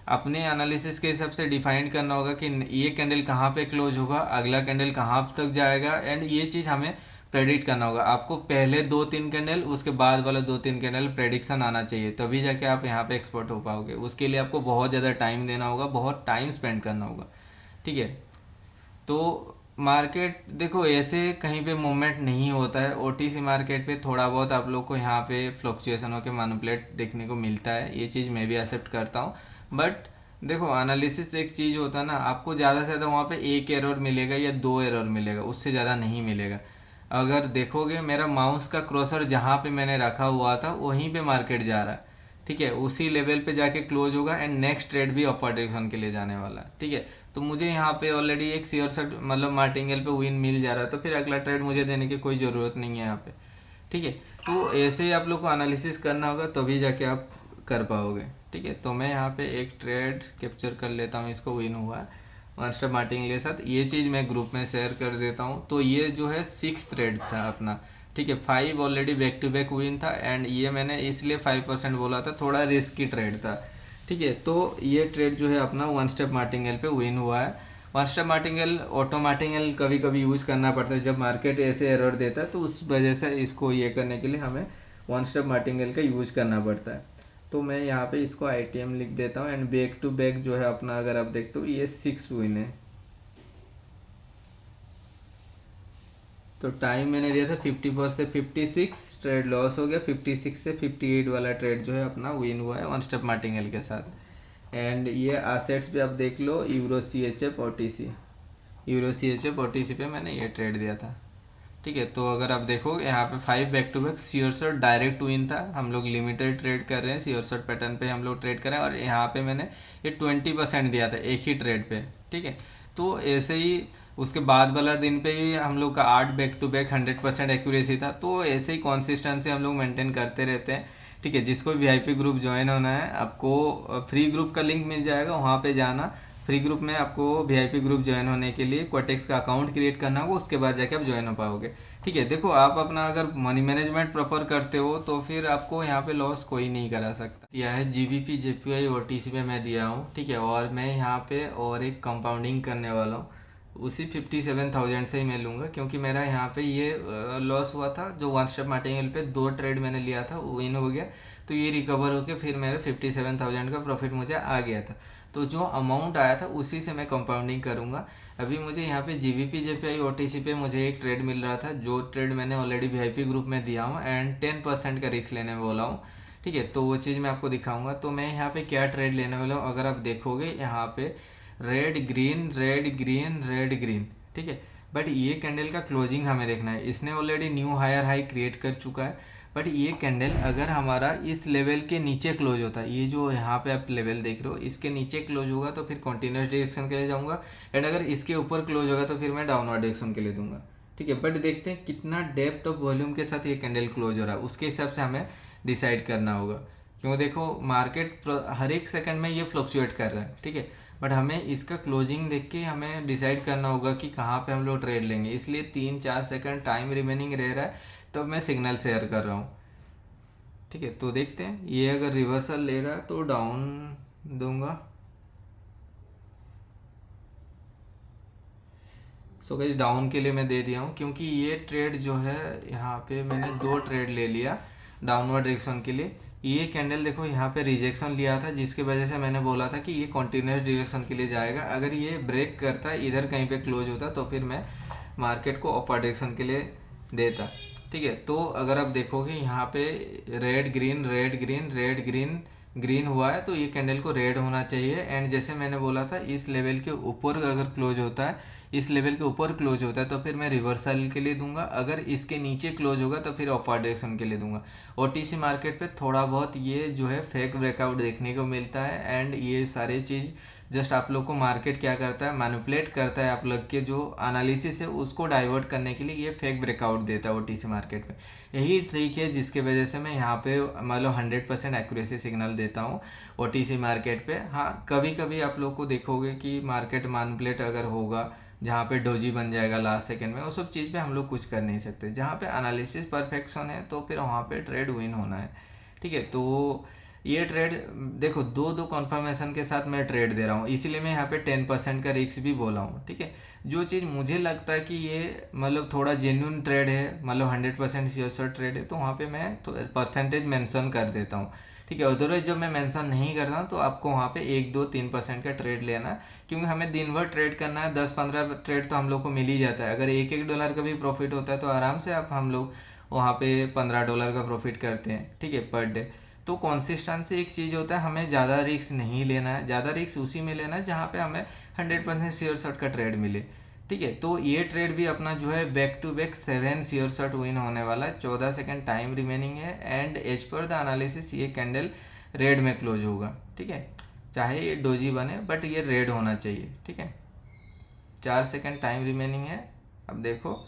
Speaker 1: अपने एनालिसिस के हिसाब से डिफाइन करना होगा कि ये कैंडल कहाँ पे क्लोज होगा, अगला कैंडल कहाँ तक जाएगा एंड ये चीज़ हमें प्रेडिक्ट करना होगा। आपको पहले 2-3 कैंडल, उसके बाद वाला 2-3 कैंडल प्रेडिक्शन आना चाहिए, तभी जाके आप यहाँ पे एक्सपर्ट हो पाओगे। उसके लिए आपको बहुत ज़्यादा टाइम देना होगा, बहुत टाइम स्पेंड करना होगा। ठीक है, तो मार्केट देखो ऐसे कहीं पे मूवमेंट नहीं होता है। ओटीसी मार्केट पे थोड़ा बहुत आप लोग को यहाँ पे फ्लक्चुएशन होकर मैनिपुलेट देखने को मिलता है, ये चीज़ मैं भी एक्सेप्ट करता हूँ। बट देखो एनालिसिस एक चीज़ होता है ना, आपको ज़्यादा से ज़्यादा वहाँ पे एक एरर मिलेगा या दो एरर मिलेगा, उससे ज़्यादा नहीं मिलेगा। अगर देखोगे मेरा माउस का क्रॉसर जहाँ पे मैंने रखा हुआ था वहीं पे मार्केट जा रहा है। ठीक है, उसी लेवल पे जाके क्लोज होगा एंड नेक्स्ट ट्रेड भी अपर डायरेक्शन के लिए जाने वाला है। ठीक है, तो मुझे यहाँ पे ऑलरेडी एक शेयर सेट मतलब मार्टिंगल पे विन मिल जा रहा है, तो फिर अगला ट्रेड मुझे देने की कोई ज़रूरत नहीं है यहाँ पे। ठीक है, तो ऐसे ही आप लोग को एनालिसिस करना होगा, तभी जाके आप कर पाओगे। ठीक है, तो मैं यहाँ पे एक ट्रेड कैप्चर कर लेता हूँ, इसको विन हुआ है वन स्टेप मार्टिंगल के साथ। ये चीज़ मैं ग्रुप में शेयर कर देता हूँ। तो ये जो है 6 ट्रेड था अपना। ठीक है, 5 already back to back win था एंड ये मैंने इसलिए 5% बोला था, थोड़ा रिस्की ट्रेड था। ठीक है, तो ये ट्रेड जो है अपना वन स्टेप मार्टिंगल पे विन हुआ है। One step martingale auto martingale कभी कभी यूज करना पड़ता है, जब मार्केट ऐसे एरर देता है, तो उस वजह से इसको ये करने के लिए हमें वन स्टेप मार्टिंगल का यूज करना पड़ता है। तो मैं यहाँ पे इसको आईटीएम लिख देता हूँ एंड बैक टू बैक जो है अपना, अगर आप देखते हो ये 6 विन है। तो टाइम मैंने दिया था 54 से 56, ट्रेड लॉस हो गया। 56 से 58 वाला ट्रेड जो है अपना विन हुआ है वन स्टेप मार्टिंगल के साथ। एंड ये एसेट्स पे आप देख लो, euro CHF OTC, euro CHF OTC पे मैंने ये ट्रेड दिया था। ठीक है, तो अगर आप देखो यहाँ पे 5 back to back sure shot direct win था। हम लोग लिमिटेड ट्रेड कर रहे हैं, शेयर शॉट पैटर्न पे हम लोग ट्रेड कर रहे हैं और यहाँ पे मैंने ये 20% दिया था एक ही ट्रेड पे। ठीक है, तो ऐसे ही उसके बाद वाला दिन पे ही हम लोग का 8 बैक टू बैक 100% एक्यूरेसी था। तो ऐसे ही कॉन्सिस्टेंसी हम लोग मेंटेन करते रहते हैं। ठीक है, जिसको VIP ग्रुप ज्वाइन होना है, आपको फ्री ग्रुप का लिंक मिल जाएगा, वहाँ पे जाना। फ्री ग्रुप में आपको VIP ग्रुप ज्वाइन होने के लिए क्वाटेक्स का अकाउंट क्रिएट करना होगा, उसके बाद जाके आप ज्वाइन हो पाओगे। ठीक है, देखो आप अपना अगर मनी मैनेजमेंट प्रॉपर करते हो तो फिर आपको यहाँ पे लॉस कोई नहीं करा सकता। दिया है GBP JPY OTC पे मैं दिया हूँ। ठीक है, और मैं यहाँ पे और एक कंपाउंडिंग करने वाला हूँ, उसी 57,000 से ही मैं लूँगा, क्योंकि मेरा यहाँ पे ये लॉस हुआ था। जो वन स्टेप मार्टिंगल पे 2 ट्रेड मैंने लिया था वो विन हो गया, तो ये रिकवर होके फिर मेरे 57,000 का प्रॉफिट मुझे आ गया था। तो जो अमाउंट आया था उसी से मैं कंपाउंडिंग करूँगा। अभी मुझे यहाँ पे GBP JPY OTC पे मुझे एक ट्रेड मिल रहा था, जो ट्रेड मैंने ऑलरेडी VIP ग्रुप में दिया हूँ एंड 10% का रिस्क लेने में बोला हूँ। ठीक है, तो वो चीज़ मैं आपको दिखाऊंगा। तो मैं यहाँ पे क्या ट्रेड लेने वाला हूँ, अगर आप देखोगे यहाँ पे red green red green red green. ठीक है, बट ये कैंडल का क्लोजिंग हमें देखना है। इसने already knew higher high create कर चुका है, बट ये कैंडल अगर हमारा इस लेवल के नीचे क्लोज होता है, ये जो यहाँ पे आप लेवल देख रहे हो इसके नीचे क्लोज होगा तो फिर कॉन्टिन्यूस डायरेक्शन के लिए जाऊँगा, एंड अगर इसके ऊपर क्लोज होगा तो फिर मैं डाउनवर्ड डायरेक्शन के लिए दूंगा। ठीक है, बट देखते हैं कितना डेप्थ ऑफ वॉल्यूम के साथ ये कैंडल क्लोज हो रहा है, उसके हिसाब से हमें डिसाइड करना होगा। क्यों, देखो मार्केट हर एक सेकंड में ये फ्लक्चुएट कर रहा है, ठीक है, बट हमें इसका क्लोजिंग देख के हमें डिसाइड करना होगा कि कहाँ पे हम लोग ट्रेड लेंगे। इसलिए 3-4 सेकंड टाइम रिमेनिंग रह रहा है, तो मैं सिग्नल शेयर कर रहा हूँ। ठीक है, तो देखते हैं ये अगर रिवर्सल ले रहा है तो डाउन दूंगा। सो गाइस डाउन के लिए मैं दे दिया हूँ, क्योंकि ये ट्रेड जो है यहाँ पे मैंने 2 ट्रेड ले लिया डाउनवर्ड डायरेक्शन के लिए। ये कैंडल देखो यहाँ पे रिजेक्शन लिया था, जिसकी वजह से मैंने बोला था कि ये कॉन्टिन्यूस डायरेक्शन के लिए जाएगा। अगर ये ब्रेक करता है इधर कहीं पे क्लोज होता तो फिर मैं मार्केट को अपर डायरेक्शन के लिए देता। ठीक है, तो अगर आप देखोगे यहाँ पे red green red green red green green हुआ है, तो ये कैंडल को रेड होना चाहिए। एंड जैसे मैंने बोला था इस लेवल के ऊपर अगर क्लोज होता है, इस लेवल के ऊपर क्लोज होता है तो फिर मैं रिवर्सल के लिए दूंगा। अगर इसके नीचे क्लोज होगा तो फिर अपर डायरेक्शन के लिए दूंगा। ओटीसी मार्केट पे थोड़ा बहुत ये जो है फेक ब्रेकआउट देखने को मिलता है, एंड ये सारे चीज़ जस्ट आप लोग को मार्केट क्या करता है, मैनिपुलेट करता है। आप लोग के जो एनालिसिस है उसको डाइवर्ट करने के लिए ये फेक ब्रेकआउट देता है ओटीसी मार्केट में। यही ट्रिक है जिसके वजह से मैं यहाँ पे मान लो 100% एक्यूरेसी सिग्नल देता हूँ ओटीसी मार्केट पे। हाँ, कभी कभी आप लोग को देखोगे कि मार्केट मैनिपुलेट अगर होगा, जहाँ पे डोजी बन जाएगा लास्ट सेकंड में, वो सब चीज़ पे हम लोग कुछ कर नहीं सकते। जहाँ पे एनालिसिस परफेक्शन है तो फिर वहाँ पे ट्रेड विन होना है। ठीक है, तो ये ट्रेड देखो 2 कॉन्फर्मेशन के साथ मैं ट्रेड दे रहा हूँ, इसीलिए मैं यहाँ पे 10% का रिस्क भी बोला हूँ। ठीक है, जो चीज़ मुझे लगता है कि ये मतलब थोड़ा जेन्युइन ट्रेड है, मतलब 100% श्योर ट्रेड है, तो वहाँ पे मैं तो परसेंटेज मेंशन कर देता हूँ। ठीक है, अदरवाइज जब मैं मेंशन नहीं करता हूँ तो आपको वहाँ पे 1-2-3% का ट्रेड लेना है, क्योंकि हमें दिन भर ट्रेड करना है। 10-15 ट्रेड तो हम लोग को मिल ही जाता है। अगर $1 का भी प्रॉफिट होता है तो आराम से आप हम लोग वहाँ पे $15 का प्रॉफिट करते हैं। ठीक है, पर डे। तो कॉन्सिस्टेंसी एक चीज़ होता है, हमें ज़्यादा रिस्क नहीं लेना है। ज़्यादा रिस्क उसी में लेना है जहाँ पे हमें 100% श्योर शॉट का ट्रेड मिले। ठीक है, तो ये ट्रेड भी अपना जो है back to back 7 sure shot win होने वाला है। 14 सेकंड टाइम रिमेनिंग है, and as per the analysis ये कैंडल रेड में क्लोज होगा। ठीक है, चाहे ये डोजी बने बट ये रेड होना चाहिए। ठीक है, 4 सेकंड टाइम रिमेनिंग है। अब देखो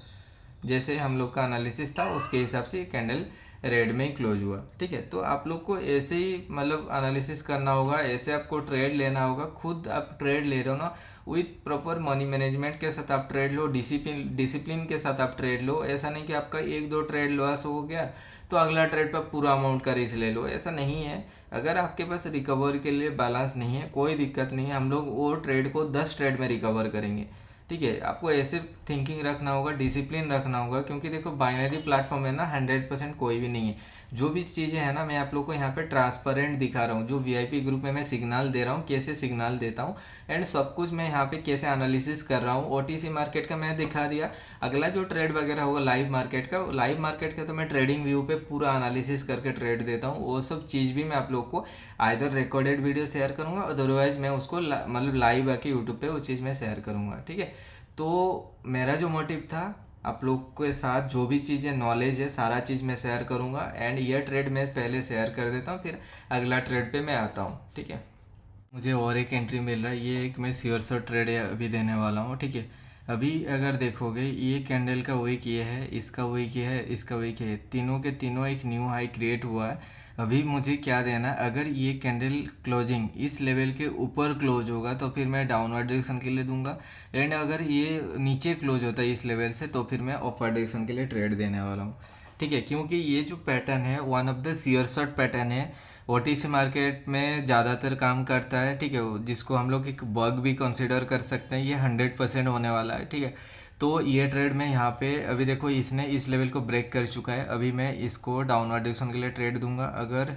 Speaker 1: जैसे हम लोग का एनालिसिस था उसके हिसाब से ये कैंडल रेड में ही क्लोज हुआ। ठीक है, तो आप लोग को ऐसे ही मतलब एनालिसिस करना होगा, ऐसे आपको ट्रेड लेना होगा। खुद आप ट्रेड ले रहे हो ना, विथ प्रॉपर मनी मैनेजमेंट के साथ आप ट्रेड लो, डिसिप्लिन के साथ आप ट्रेड लो। ऐसा नहीं कि आपका 1-2 ट्रेड लॉस हो गया तो अगला ट्रेड पर पूरा अमाउंट का रिस्क ले लो, ऐसा नहीं है। अगर आपके पास रिकवर के लिए बैलेंस नहीं है, कोई दिक्कत नहीं है, हम लोग वो ट्रेड को 10 ट्रेड में रिकवर करेंगे। ठीक है, आपको ऐसे थिंकिंग रखना होगा, डिसिप्लिन रखना होगा, क्योंकि देखो बाइनरी प्लेटफॉर्म है ना, 100% कोई भी नहीं है। जो भी चीज़ें हैं ना, मैं आप लोग को यहाँ पे ट्रांसपेरेंट दिखा रहा हूँ। जो वीआईपी ग्रुप में मैं सिग्नल दे रहा हूँ, कैसे सिग्नल देता हूँ, एंड सब कुछ मैं यहाँ पे कैसे एनालिसिस कर रहा हूँ। ओटीसी मार्केट का मैं दिखा दिया। अगला जो ट्रेड वगैरह होगा लाइव मार्केट का तो मैं ट्रेडिंग व्यू पे पूरा एनालिसिस करके ट्रेड देता हूँ। वो सब चीज़ भी मैं आप लोग को आइदर रिकॉर्डेड वीडियो शेयर करूँगा, अदरवाइज मैं उसको मतलब लाइव आके यूट्यूब पे उस चीज़ में शेयर करूँगा। ठीक है, तो मेरा जो मोटिव था आप लोग के साथ जो भी चीज़ें नॉलेज है सारा चीज़ मैं शेयर करूँगा, एंड ये ट्रेड मैं पहले शेयर कर देता हूँ, फिर अगला ट्रेड पे मैं आता हूँ। ठीक है, मुझे और एक एंट्री मिल रहा है, ये एक मैं श्योर शॉट ट्रेड अभी देने वाला हूँ। ठीक है, अभी अगर देखोगे ये कैंडल का वीक ये है, इसका वीक ये है, इसका वीक है, तीनों के तीनों एक न्यू हाई क्रिएट हुआ है। अभी मुझे क्या देना है, अगर ये कैंडल क्लोजिंग इस लेवल के ऊपर क्लोज होगा तो फिर मैं डाउनवर्ड डायरेक्शन के लिए दूंगा, एंड अगर ये नीचे क्लोज होता है इस लेवल से तो फिर मैं अपर डायरेक्शन के लिए ट्रेड देने वाला हूँ। ठीक है, क्योंकि ये जो पैटर्न है one of the sure shot pattern है, ओटीसी मार्केट में ज़्यादातर काम करता है। ठीक है, जिसको हम लोग एक बग भी कंसिडर कर सकते हैं। ये 100% होने वाला है। ठीक है, तो ये ट्रेड में यहाँ पे अभी देखो इसने इस लेवल को ब्रेक कर चुका है। अभी मैं इसको डाउनवर्ड डायरेक्शन के लिए ट्रेड दूंगा। अगर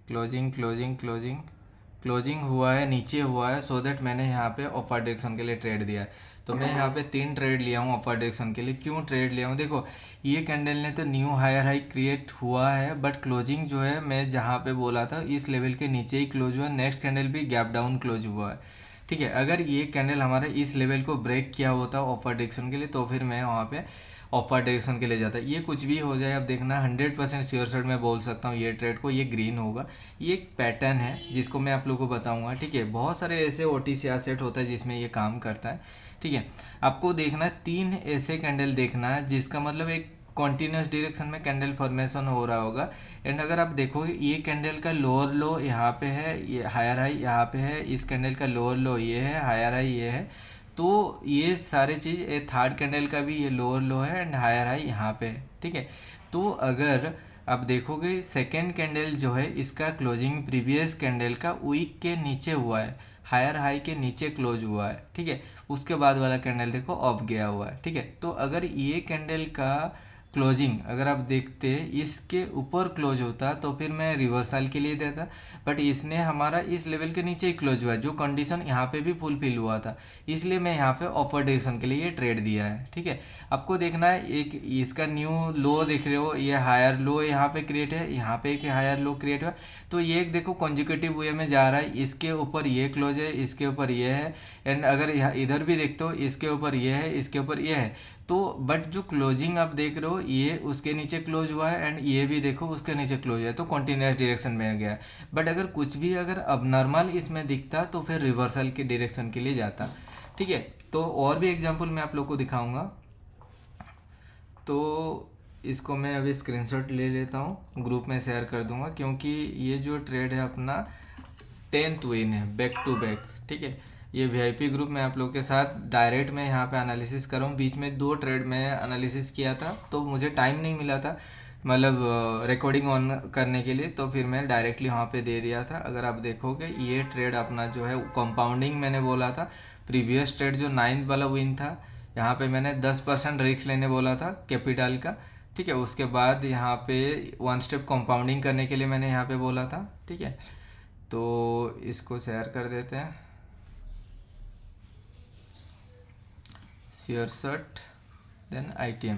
Speaker 1: क्लोजिंग हुआ है, नीचे हुआ है, सो दैट मैंने यहाँ पे अपर डायरेक्शन के लिए ट्रेड दिया है। तो मैं यहाँ पे 3 ट्रेड लिया हूँ अपर डायरेक्शन के लिए। क्यों ट्रेड लिया हूँ, देखो ये कैंडल ने तो न्यू हायर हाई क्रिएट हुआ है, बट क्लोजिंग जो है मैं जहाँ पे बोला था इस लेवल के नीचे ही क्लोज हुआ। नेक्स्ट कैंडल भी गैप डाउन क्लोज हुआ है। ठीक है, अगर ये कैंडल हमारे इस लेवल को ब्रेक किया होता अपर डायरेक्शन के लिए तो फिर मैं वहाँ पे अपर डायरेक्शन के लिए जाता है। ये कुछ भी हो जाए, अब देखना 100% श्योर शॉट मैं बोल सकता हूँ ये ट्रेड को, ये ग्रीन होगा। ये एक पैटर्न है जिसको मैं आप लोगों को बताऊंगा, ठीक है। बहुत सारे ऐसे OTC एसेट होता है जिसमें ये काम करता है, ठीक है। आपको देखना 3 ऐसे कैंडल देखना है जिसका मतलब एक कॉन्टिन्यूस डायरेक्शन में कैंडल फॉर्मेशन हो रहा होगा। एंड अगर आप देखोगे ये कैंडल का लोअर लो यहाँ पे है, ये हायर हाई यहाँ पे है, इस कैंडल का लोअर लो ये है, हायर हाई ये है। तो ये सारे चीज़, ये थर्ड कैंडल का भी ये लोअर लो है एंड हायर हाई यहाँ पे है, ठीक है। तो अगर आप देखोगे सेकेंड कैंडल जो है इसका क्लोजिंग प्रीवियस कैंडल का वीक के नीचे हुआ है, हायर हाई के नीचे क्लोज हुआ है, ठीक है। उसके बाद वाला कैंडल देखो ऑफ गया हुआ है, ठीक है। तो अगर ये कैंडल का क्लोजिंग अगर आप देखते इसके ऊपर क्लोज होता तो फिर मैं रिवर्सल के लिए देता, बट इसने हमारा इस लेवल के नीचे ही क्लोज हुआ, जो कंडीशन यहाँ पे भी फुलफिल हुआ था, इसलिए मैं यहाँ पे अपर डायरेक्शन के लिए ये ट्रेड दिया है, ठीक है। आपको देखना है एक इसका न्यू लो देख रहे हो, ये हायर लो यहाँ पे क्रिएट है, यहाँ पे एक हायर लो क्रिएट हुआ। तो ये एक देखो कॉन्जिक्यूटिव वे में जा रहा है, इसके ऊपर ये क्लोज है, इसके ऊपर ये है, एंड अगर यहाँ इधर भी देखते हो इसके ऊपर ये है, इसके ऊपर ये है। तो बट जो क्लोजिंग आप देख रहे हो ये उसके नीचे क्लोज हुआ है एंड ये भी देखो उसके नीचे क्लोज है, तो कॉन्टिन्यूस डायरेक्शन में गया। बट अगर कुछ भी अगर अब नॉर्मल इसमें दिखता तो फिर रिवर्सल के डायरेक्शन के लिए जाता, ठीक है। तो और भी एग्जांपल मैं आप लोग को दिखाऊंगा, तो इसको मैं अभी स्क्रीनशॉट ले लेता हूँ, ग्रुप में शेयर कर दूंगा, क्योंकि ये जो ट्रेड है अपना 10th विन है बैक टू बैक, ठीक है। ये VIP ग्रुप में आप लोग के साथ डायरेक्ट में यहाँ पे एनालिसिस कर रहा हूँ। बीच में 2 ट्रेड में एनालिसिस किया था तो मुझे टाइम नहीं मिला था, मतलब रिकॉर्डिंग ऑन करने के लिए, तो फिर मैं डायरेक्टली वहाँ पे दे दिया था। अगर आप देखोगे ये ट्रेड अपना जो है कंपाउंडिंग मैंने बोला था, प्रीवियस ट्रेड जो 9th वाला विन था, यहाँ पे मैंने 10% रिस्क लेने बोला था कैपिटल का, ठीक है। उसके बाद यहाँ पे 1 स्टेप कंपाउंडिंग करने के लिए मैंने यहाँ पे बोला था, ठीक है। तो इसको शेयर कर देते हैं, शेयरसट देन ITM,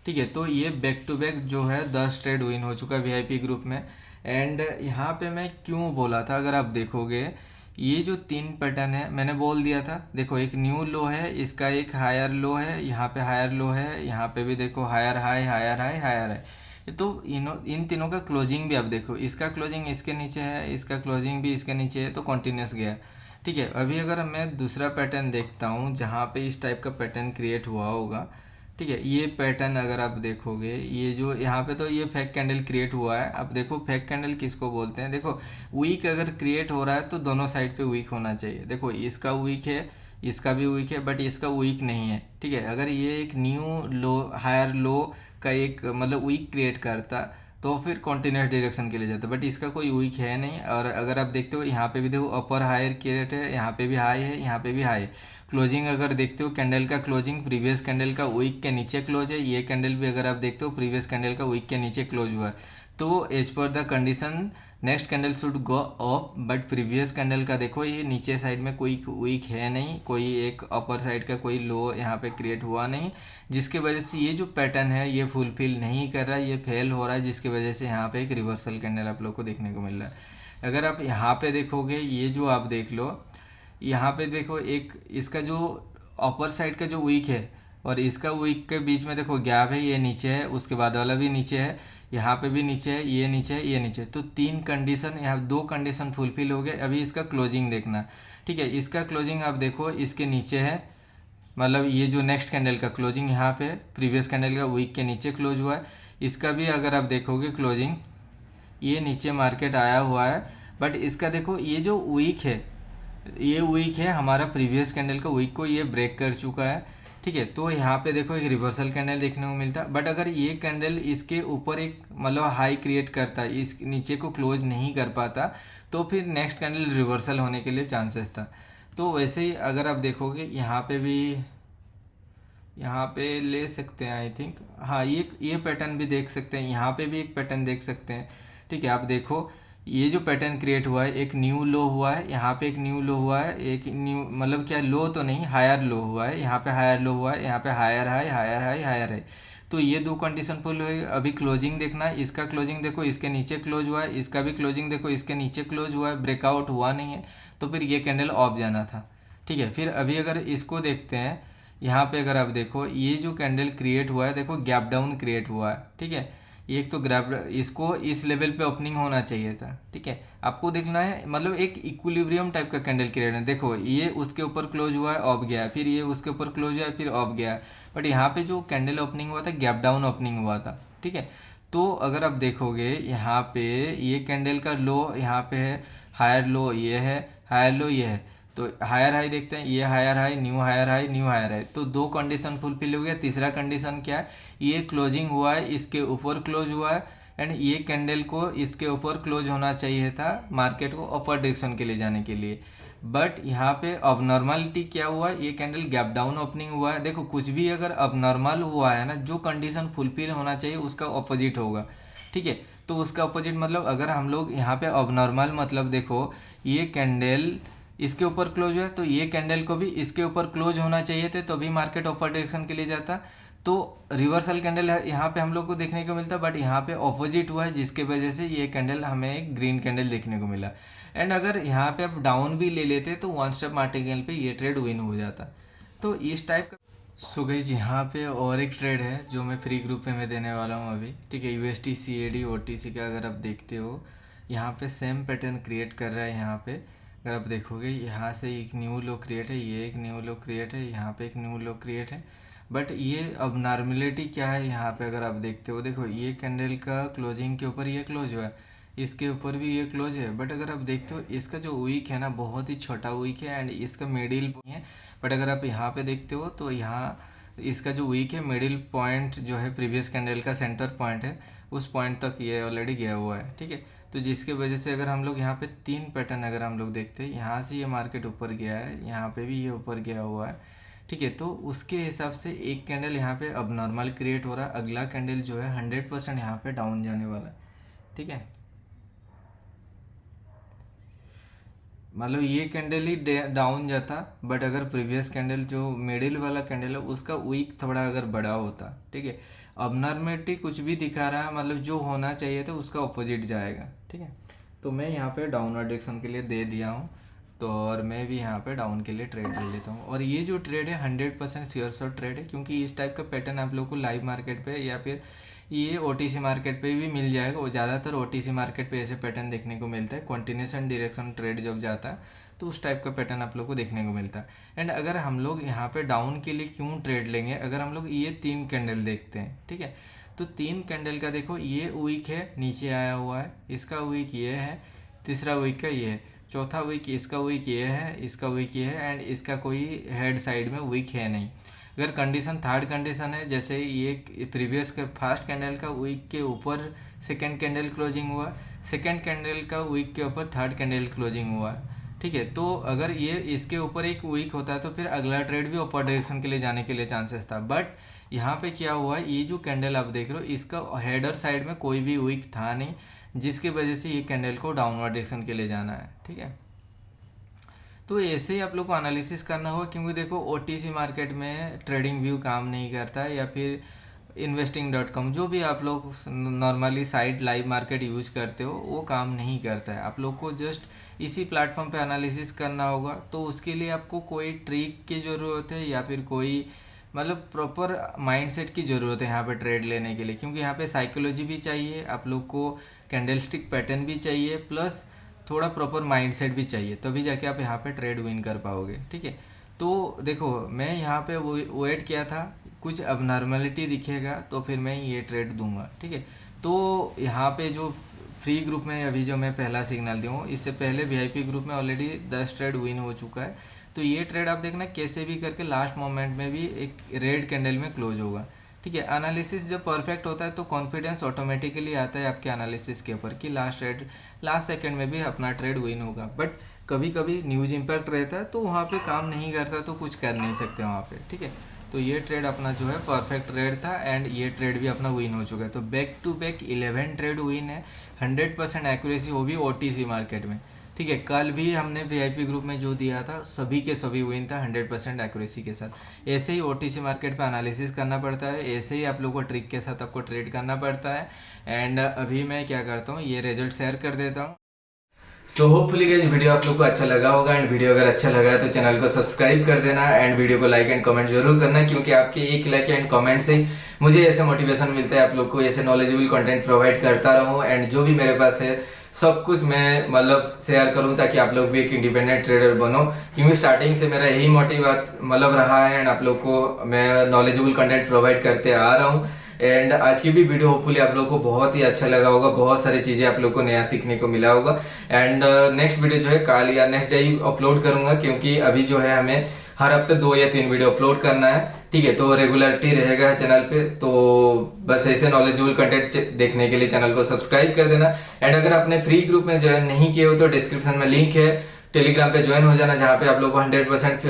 Speaker 1: ठीक है। तो ये बैक टू बैक जो है 10 ट्रेड विन हो चुका है VIP ग्रुप में। एंड यहाँ पे मैं क्यों बोला था, अगर आप देखोगे ये जो 3 पैटर्न है मैंने बोल दिया था, देखो एक न्यू लो है, इसका एक हायर लो है, यहाँ पे हायर लो है, यहाँ पे भी देखो higher high higher high higher high. तो इन तीनों का क्लोजिंग भी आप देखो, इसका क्लोजिंग इसके नीचे है, इसका क्लोजिंग भी इसके नीचे है, तो कॉन्टिन्यूस गया, ठीक है। अभी अगर मैं दूसरा पैटर्न देखता हूँ जहाँ पे इस टाइप का पैटर्न क्रिएट हुआ होगा, ठीक है। ये पैटर्न अगर आप देखोगे, ये जो यहाँ पे तो ये फेक कैंडल क्रिएट हुआ है। अब देखो फेक कैंडल किसको बोलते हैं, देखो वीक अगर क्रिएट हो रहा है तो दोनों साइड पे वीक होना चाहिए। देखो इसका वीक है, इसका भी वीक है, बट इसका वीक नहीं है, ठीक है। अगर ये एक न्यू लो हायर लो का एक मतलब वीक क्रिएट करता तो फिर कॉन्टिन्यूस डायरेक्शन के लिए जाता, बट इसका कोई वीक है नहीं। और अगर आप देखते हो यहाँ पे भी देखो अपर हायर क्रिएट है, यहाँ पे भी हाई है, यहाँ पे भी हाई है। क्लोजिंग अगर देखते हो कैंडल का क्लोजिंग प्रीवियस कैंडल का वीक के नीचे क्लोज है, ये कैंडल भी अगर आप देखते हो प्रीवियस कैंडल का वीक के नीचे क्लोज हुआ है। तो as per the condition next candle should go up, but previous candle का देखो ये नीचे साइड में कोई वीक है नहीं, कोई एक अपर साइड का कोई लो यहाँ पे क्रिएट हुआ नहीं, जिसके वजह से ये जो पैटर्न है ये फुलफिल नहीं कर रहा है, ये फेल हो रहा है, जिसकी वजह से यहाँ पे एक रिवर्सल कैंडल आप लोग को देखने को मिल रहा है। अगर आप यहाँ पे देखोगे, ये जो आप देख लो, यहाँ पे देखो एक इसका जो अपर साइड का जो वीक है और इसका वीक के बीच में देखो गैप है, ये नीचे है, उसके बाद वाला भी नीचे है, यहाँ पे भी नीचे है, ये नीचे है, ये नीचे। तो 3 कंडीशन, यहाँ 2 कंडीशन फुलफिल हो गए। अभी इसका क्लोजिंग देखना, ठीक है। इसका क्लोजिंग आप देखो इसके नीचे है, मतलब ये जो नेक्स्ट कैंडल का क्लोजिंग यहाँ पे प्रीवियस कैंडल का वीक के नीचे क्लोज हुआ है। इसका भी अगर आप देखोगे क्लोजिंग ये नीचे मार्केट आया हुआ है, बट इसका देखो ये जो वीक है, ये वीक है हमारा प्रीवियस कैंडल का वीक को ये ब्रेक कर चुका है, ठीक है। तो यहाँ पे देखो एक रिवर्सल कैंडल देखने को मिलता, बट अगर ये कैंडल इसके ऊपर एक मतलब हाई क्रिएट करता, इस नीचे को क्लोज नहीं कर पाता, तो फिर नेक्स्ट कैंडल रिवर्सल होने के लिए चांसेस था। तो वैसे ही अगर आप देखोगे यहाँ पे भी, यहाँ पे ले सकते हैं आई थिंक, हाँ ये पैटर्न भी देख सकते हैं, यहाँ पे भी एक पैटर्न देख सकते हैं, ठीक है। आप देखो ये जो पैटर्न क्रिएट हुआ है, एक न्यू लो हुआ है, यहाँ पे एक न्यू लो हुआ है, एक न्यू मतलब क्या लो तो नहीं, हायर लो हुआ है, यहाँ पे हायर लो हुआ है, यहाँ पे higher high higher high higher है। तो ये 2 कंडीशन फुल हुई। अभी क्लोजिंग देखना है, इसका क्लोजिंग देखो इसके नीचे क्लोज हुआ है, इसका भी क्लोजिंग देखो इसके नीचे क्लोज हुआ है, ब्रेकआउट हुआ नहीं है, तो फिर ये कैंडल ऑफ जाना था, ठीक है। फिर अभी अगर इसको देखते हैं, यहाँ पे अगर आप देखो ये जो कैंडल क्रिएट हुआ है, देखो गैप डाउन क्रिएट हुआ है, ठीक है। एक तो ग्रैप इसको इस लेवल पे ओपनिंग होना चाहिए था, ठीक है। आपको देखना है मतलब एक इक्विलिब्रियम टाइप का कैंडल क्रिएट है। देखो ये उसके ऊपर क्लोज हुआ है, ऑफ गया, फिर ये उसके ऊपर क्लोज हुआ है, फिर ऑफ गया। बट यहाँ पे जो कैंडल ओपनिंग हुआ था गैप डाउन ओपनिंग हुआ था, ठीक है। तो अगर आप देखोगे यहाँ पे ये कैंडल का लो यहाँ पे है, हायर लो ये है, हायर लो ये है। तो हायर हाई देखते हैं, ये higher high, new higher high, new higher high. तो दो कंडीशन फुलफिल हो गया। तीसरा कंडीशन क्या है, ये क्लोजिंग हुआ है, इसके ऊपर क्लोज हुआ है, एंड ये कैंडल को इसके ऊपर क्लोज होना चाहिए था मार्केट को अपर डायरेक्शन के लिए जाने के लिए। बट यहाँ पे अबनॉर्मलिटी क्या हुआ, ये कैंडल गैप डाउन ओपनिंग हुआ है। देखो कुछ भी अगर अबनॉर्मल हुआ है ना, जो कंडीशन फुलफिल होना चाहिए उसका अपोजिट होगा, ठीक है। तो उसका अपोजिट मतलब अगर हम लोग यहाँ पे अबनॉर्मल मतलब देखो ये कैंडल इसके ऊपर क्लोज हुआ है, तो ये कैंडल को भी इसके ऊपर क्लोज होना चाहिए थे, तो भी मार्केट अपर डायरेक्शन के लिए जाता। तो रिवर्सल कैंडल यहाँ पे हम लोग को देखने को मिलता, बट यहाँ पे ऑपोजिट हुआ है, जिसके वजह से ये कैंडल हमें एक ग्रीन कैंडल देखने को मिला। एंड अगर यहाँ पे आप डाउन भी ले लेते तो वन स्टेप मार्टिंगल पे ये ट्रेड विन हो जाता। तो इस टाइप का। सो गाइस यहाँ पे और एक ट्रेड है जो मैं फ्री ग्रुप पे मैं देने वाला हूँ अभी, ठीक है। यूएसटी सीएडी ओटीसी का अगर आप देखते हो यहाँ पे सेम पैटर्न क्रिएट कर रहा है। यहाँ पे अगर आप देखोगे यहाँ से एक न्यू लो क्रिएट है, ये एक न्यू लो क्रिएट है, यहाँ पे एक न्यू लो क्रिएट है। बट ये अब नॉर्मलिटी क्या है यहाँ पे अगर आप देखते हो, देखो ये कैंडल का क्लोजिंग के ऊपर ये क्लोज हुआ है, इसके ऊपर भी ये क्लोज है। बट अगर आप देखते हो इसका जो वीक है ना बहुत ही छोटा वीक है, एंड इसका मिडिल है। बट अगर आप यहाँ पे देखते हो तो यहाँ इसका जो वीक है मिडिल पॉइंट जो है प्रीवियस कैंडल का सेंटर पॉइंट है, उस पॉइंट तक ये ऑलरेडी गया हुआ है, ठीक है। तो जिसके वजह से अगर हम लोग यहाँ पे तीन पैटर्न अगर हम लोग देखते हैं, यहाँ से ये मार्केट ऊपर गया है, यहाँ पे भी ये ऊपर गया हुआ है, ठीक है। तो उसके हिसाब से एक कैंडल यहाँ पे अब नॉर्मल क्रिएट हो रहा है, अगला कैंडल जो है 100% यहाँ पे डाउन जाने वाला है, ठीक है। मतलब ये कैंडल ही डाउन जाता, बट अगर प्रीवियस कैंडल जो मिडिल वाला कैंडल है उसका वीक थोड़ा अगर बड़ा होता, ठीक है। अबनॉर्मेलिटी कुछ भी दिखा रहा है, मतलब जो होना चाहिए था उसका ऑपोजिट जाएगा, ठीक है। तो मैं यहाँ पे डाउनवर्ड डायरेक्शन के लिए दे दिया हूँ, तो और मैं भी यहाँ पे डाउन के लिए ट्रेड ले लेता हूँ। और ये जो ट्रेड है 100% श्योर शॉट ट्रेड है, क्योंकि इस टाइप का पैटर्न आप लोग को लाइव मार्केट पे या फिर ये ओटीसी मार्केट पे भी मिल जाएगा। वो ज़्यादातर ओटीसी मार्केट पे ऐसे पैटर्न देखने को मिलता है, कंटिन्यूएशन डायरेक्शन ट्रेड जब जाता है तो उस टाइप का पैटर्न आप लोग को देखने को मिलता है। एंड अगर हम लोग यहाँ पे डाउन के लिए क्यों ट्रेड लेंगे, अगर हम लोग ये तीन कैंडल देखते हैं, ठीक है। तो तीन कैंडल का देखो ये वीक है, नीचे आया हुआ है, इसका वीक ये है, तीसरा वीक का ये है, चौथा वीक इसका वीक ये है, इसका वीक ये है, एंड इसका कोई हेड साइड में वीक है नहीं। अगर कंडीशन थर्ड कंडीशन है, जैसे ये प्रीवियस का फर्स्ट कैंडल का वीक के ऊपर सेकंड कैंडल क्लोजिंग हुआ, सेकंड कैंडल का वीक के ऊपर थर्ड कैंडल क्लोजिंग हुआ, ठीक है। तो अगर ये इसके ऊपर एक वीक होता है तो फिर अगला ट्रेड भी अपर डायरेक्शन के लिए जाने के लिए चांसेस था। बट यहाँ पे क्या हुआ, ये जो कैंडल आप देख रहे हो इसका हेडर साइड में कोई भी वीक था नहीं, जिसकी वजह से ये कैंडल को डाउनवर्ड डायरेक्शन के लिए जाना है, ठीक है। तो ऐसे ही आप लोग को एनालिसिस करना होगा, क्योंकि देखो ओटीसी मार्केट में ट्रेडिंग व्यू काम नहीं करता है, या फिर investing.com जो भी आप लोग normally site live market use करते हो वो काम नहीं करता है। आप लोग को जस्ट इसी प्लेटफॉर्म पे एनालिसिस करना होगा। तो उसके लिए आपको कोई ट्रिक की ज़रूरत है या फिर कोई मतलब प्रॉपर माइंडसेट की ज़रूरत है यहाँ पे ट्रेड लेने के लिए, क्योंकि यहाँ पे साइकोलॉजी भी चाहिए, आप लोग को कैंडलस्टिक पैटर्न भी चाहिए, प्लस थोड़ा प्रॉपर माइंडसेट भी चाहिए, तभी जाके आप यहाँ पे ट्रेड विन कर पाओगे, ठीक है। तो देखो मैं यहाँ पे वेट किया था, कुछ अबनॉर्मलिटी दिखेगा तो फिर मैं ये ट्रेड दूंगा, ठीक है। तो यहाँ पे जो फ्री ग्रुप में अभी जो मैं पहला सिग्नल दूँ, इससे पहले वीआईपी ग्रुप में ऑलरेडी 10 ट्रेड विन हो चुका है। तो ये ट्रेड आप देखना कैसे भी करके लास्ट मोमेंट में भी एक रेड कैंडल में क्लोज होगा, ठीक है। एनालिसिस जब परफेक्ट होता है तो कॉन्फिडेंस ऑटोमेटिकली आता है आपके एनालिसिस के ऊपर कि लास्ट सेकंड में भी अपना ट्रेड विन होगा। बट कभी कभी न्यूज इम्पैक्ट रहता है तो वहाँ पे काम नहीं करता, तो कुछ कर नहीं सकते वहाँ पे, ठीक है। तो ये ट्रेड अपना जो है परफेक्ट ट्रेड था, एंड ये ट्रेड भी अपना विन हो चुका है। तो back to back 11 trade win है, 100% एक्यूरेसी, वो भी ओटीसी मार्केट में, ठीक है। कल भी हमने वीआईपी ग्रुप में जो दिया था सभी के सभी विन था 100% एक्यूरेसी के साथ। ऐसे ही ओटीसी मार्केट पे एनालिसिस करना पड़ता है, ऐसे ही आप लोग को ट्रिक के साथ आपको ट्रेड करना पड़ता है। एंड अभी मैं क्या करता हूँ, ये रिजल्ट शेयर कर देता हूँ। सो होपफुली गाइस वीडियो आप लोग को अच्छा लगा होगा, एंड वीडियो अगर अच्छा लगा है तो चैनल को सब्सक्राइब कर देना, एंड वीडियो को लाइक एंड कमेंट जरूर करना, क्योंकि आपके एक लाइक एंड कमेंट से मुझे ऐसे मोटिवेशन मिलता है आप लोग को ऐसे नॉलेजेबल कंटेंट प्रोवाइड करता रहूं, एंड जो भी मेरे पास है सब कुछ मैं मतलब शेयर करूं ताकि आप लोग भी एक इंडिपेंडेंट ट्रेडर बनो, क्योंकि स्टार्टिंग से मेरा यही मोटिव मतलब रहा है, एंड आप लोग को मैं नॉलेजेबल कंटेंट प्रोवाइड करते आ रहा हूं। एंड आज की भी वीडियो होपफुली आप लोगों को बहुत ही अच्छा लगा होगा, बहुत सारी चीजें आप लोग को नया सीखने को मिला होगा। एंड नेक्स्ट वीडियो जो है कल या नेक्स्ट डे ही अपलोड करूंगा, क्योंकि अभी जो है हमें हर हफ्ते 2 या 3 वीडियो अपलोड करना है, ठीक है। तो रेगुलरिटी रहेगा चैनल पे, तो बस ऐसे नॉलेजेबल कंटेंट देखने के लिए चैनल को सब्सक्राइब कर देना। एंड अगर आपने फ्री ग्रुप में ज्वाइन नहीं किए हो तो डिस्क्रिप्शन में लिंक है, टेलीग्राम पे ज्वाइन हो जाना, जहाँ पे आप लोग को 100%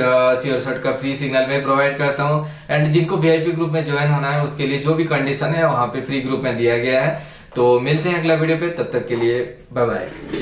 Speaker 1: श्योर शॉट का फ्री सिग्नल में प्रोवाइड करता हूँ। एंड जिनको वीआईपी ग्रुप में ज्वाइन होना है उसके लिए जो भी कंडीशन है वहाँ पे फ्री ग्रुप में दिया गया है। तो मिलते हैं अगला वीडियो पे, तब तक के लिए बाय बाय।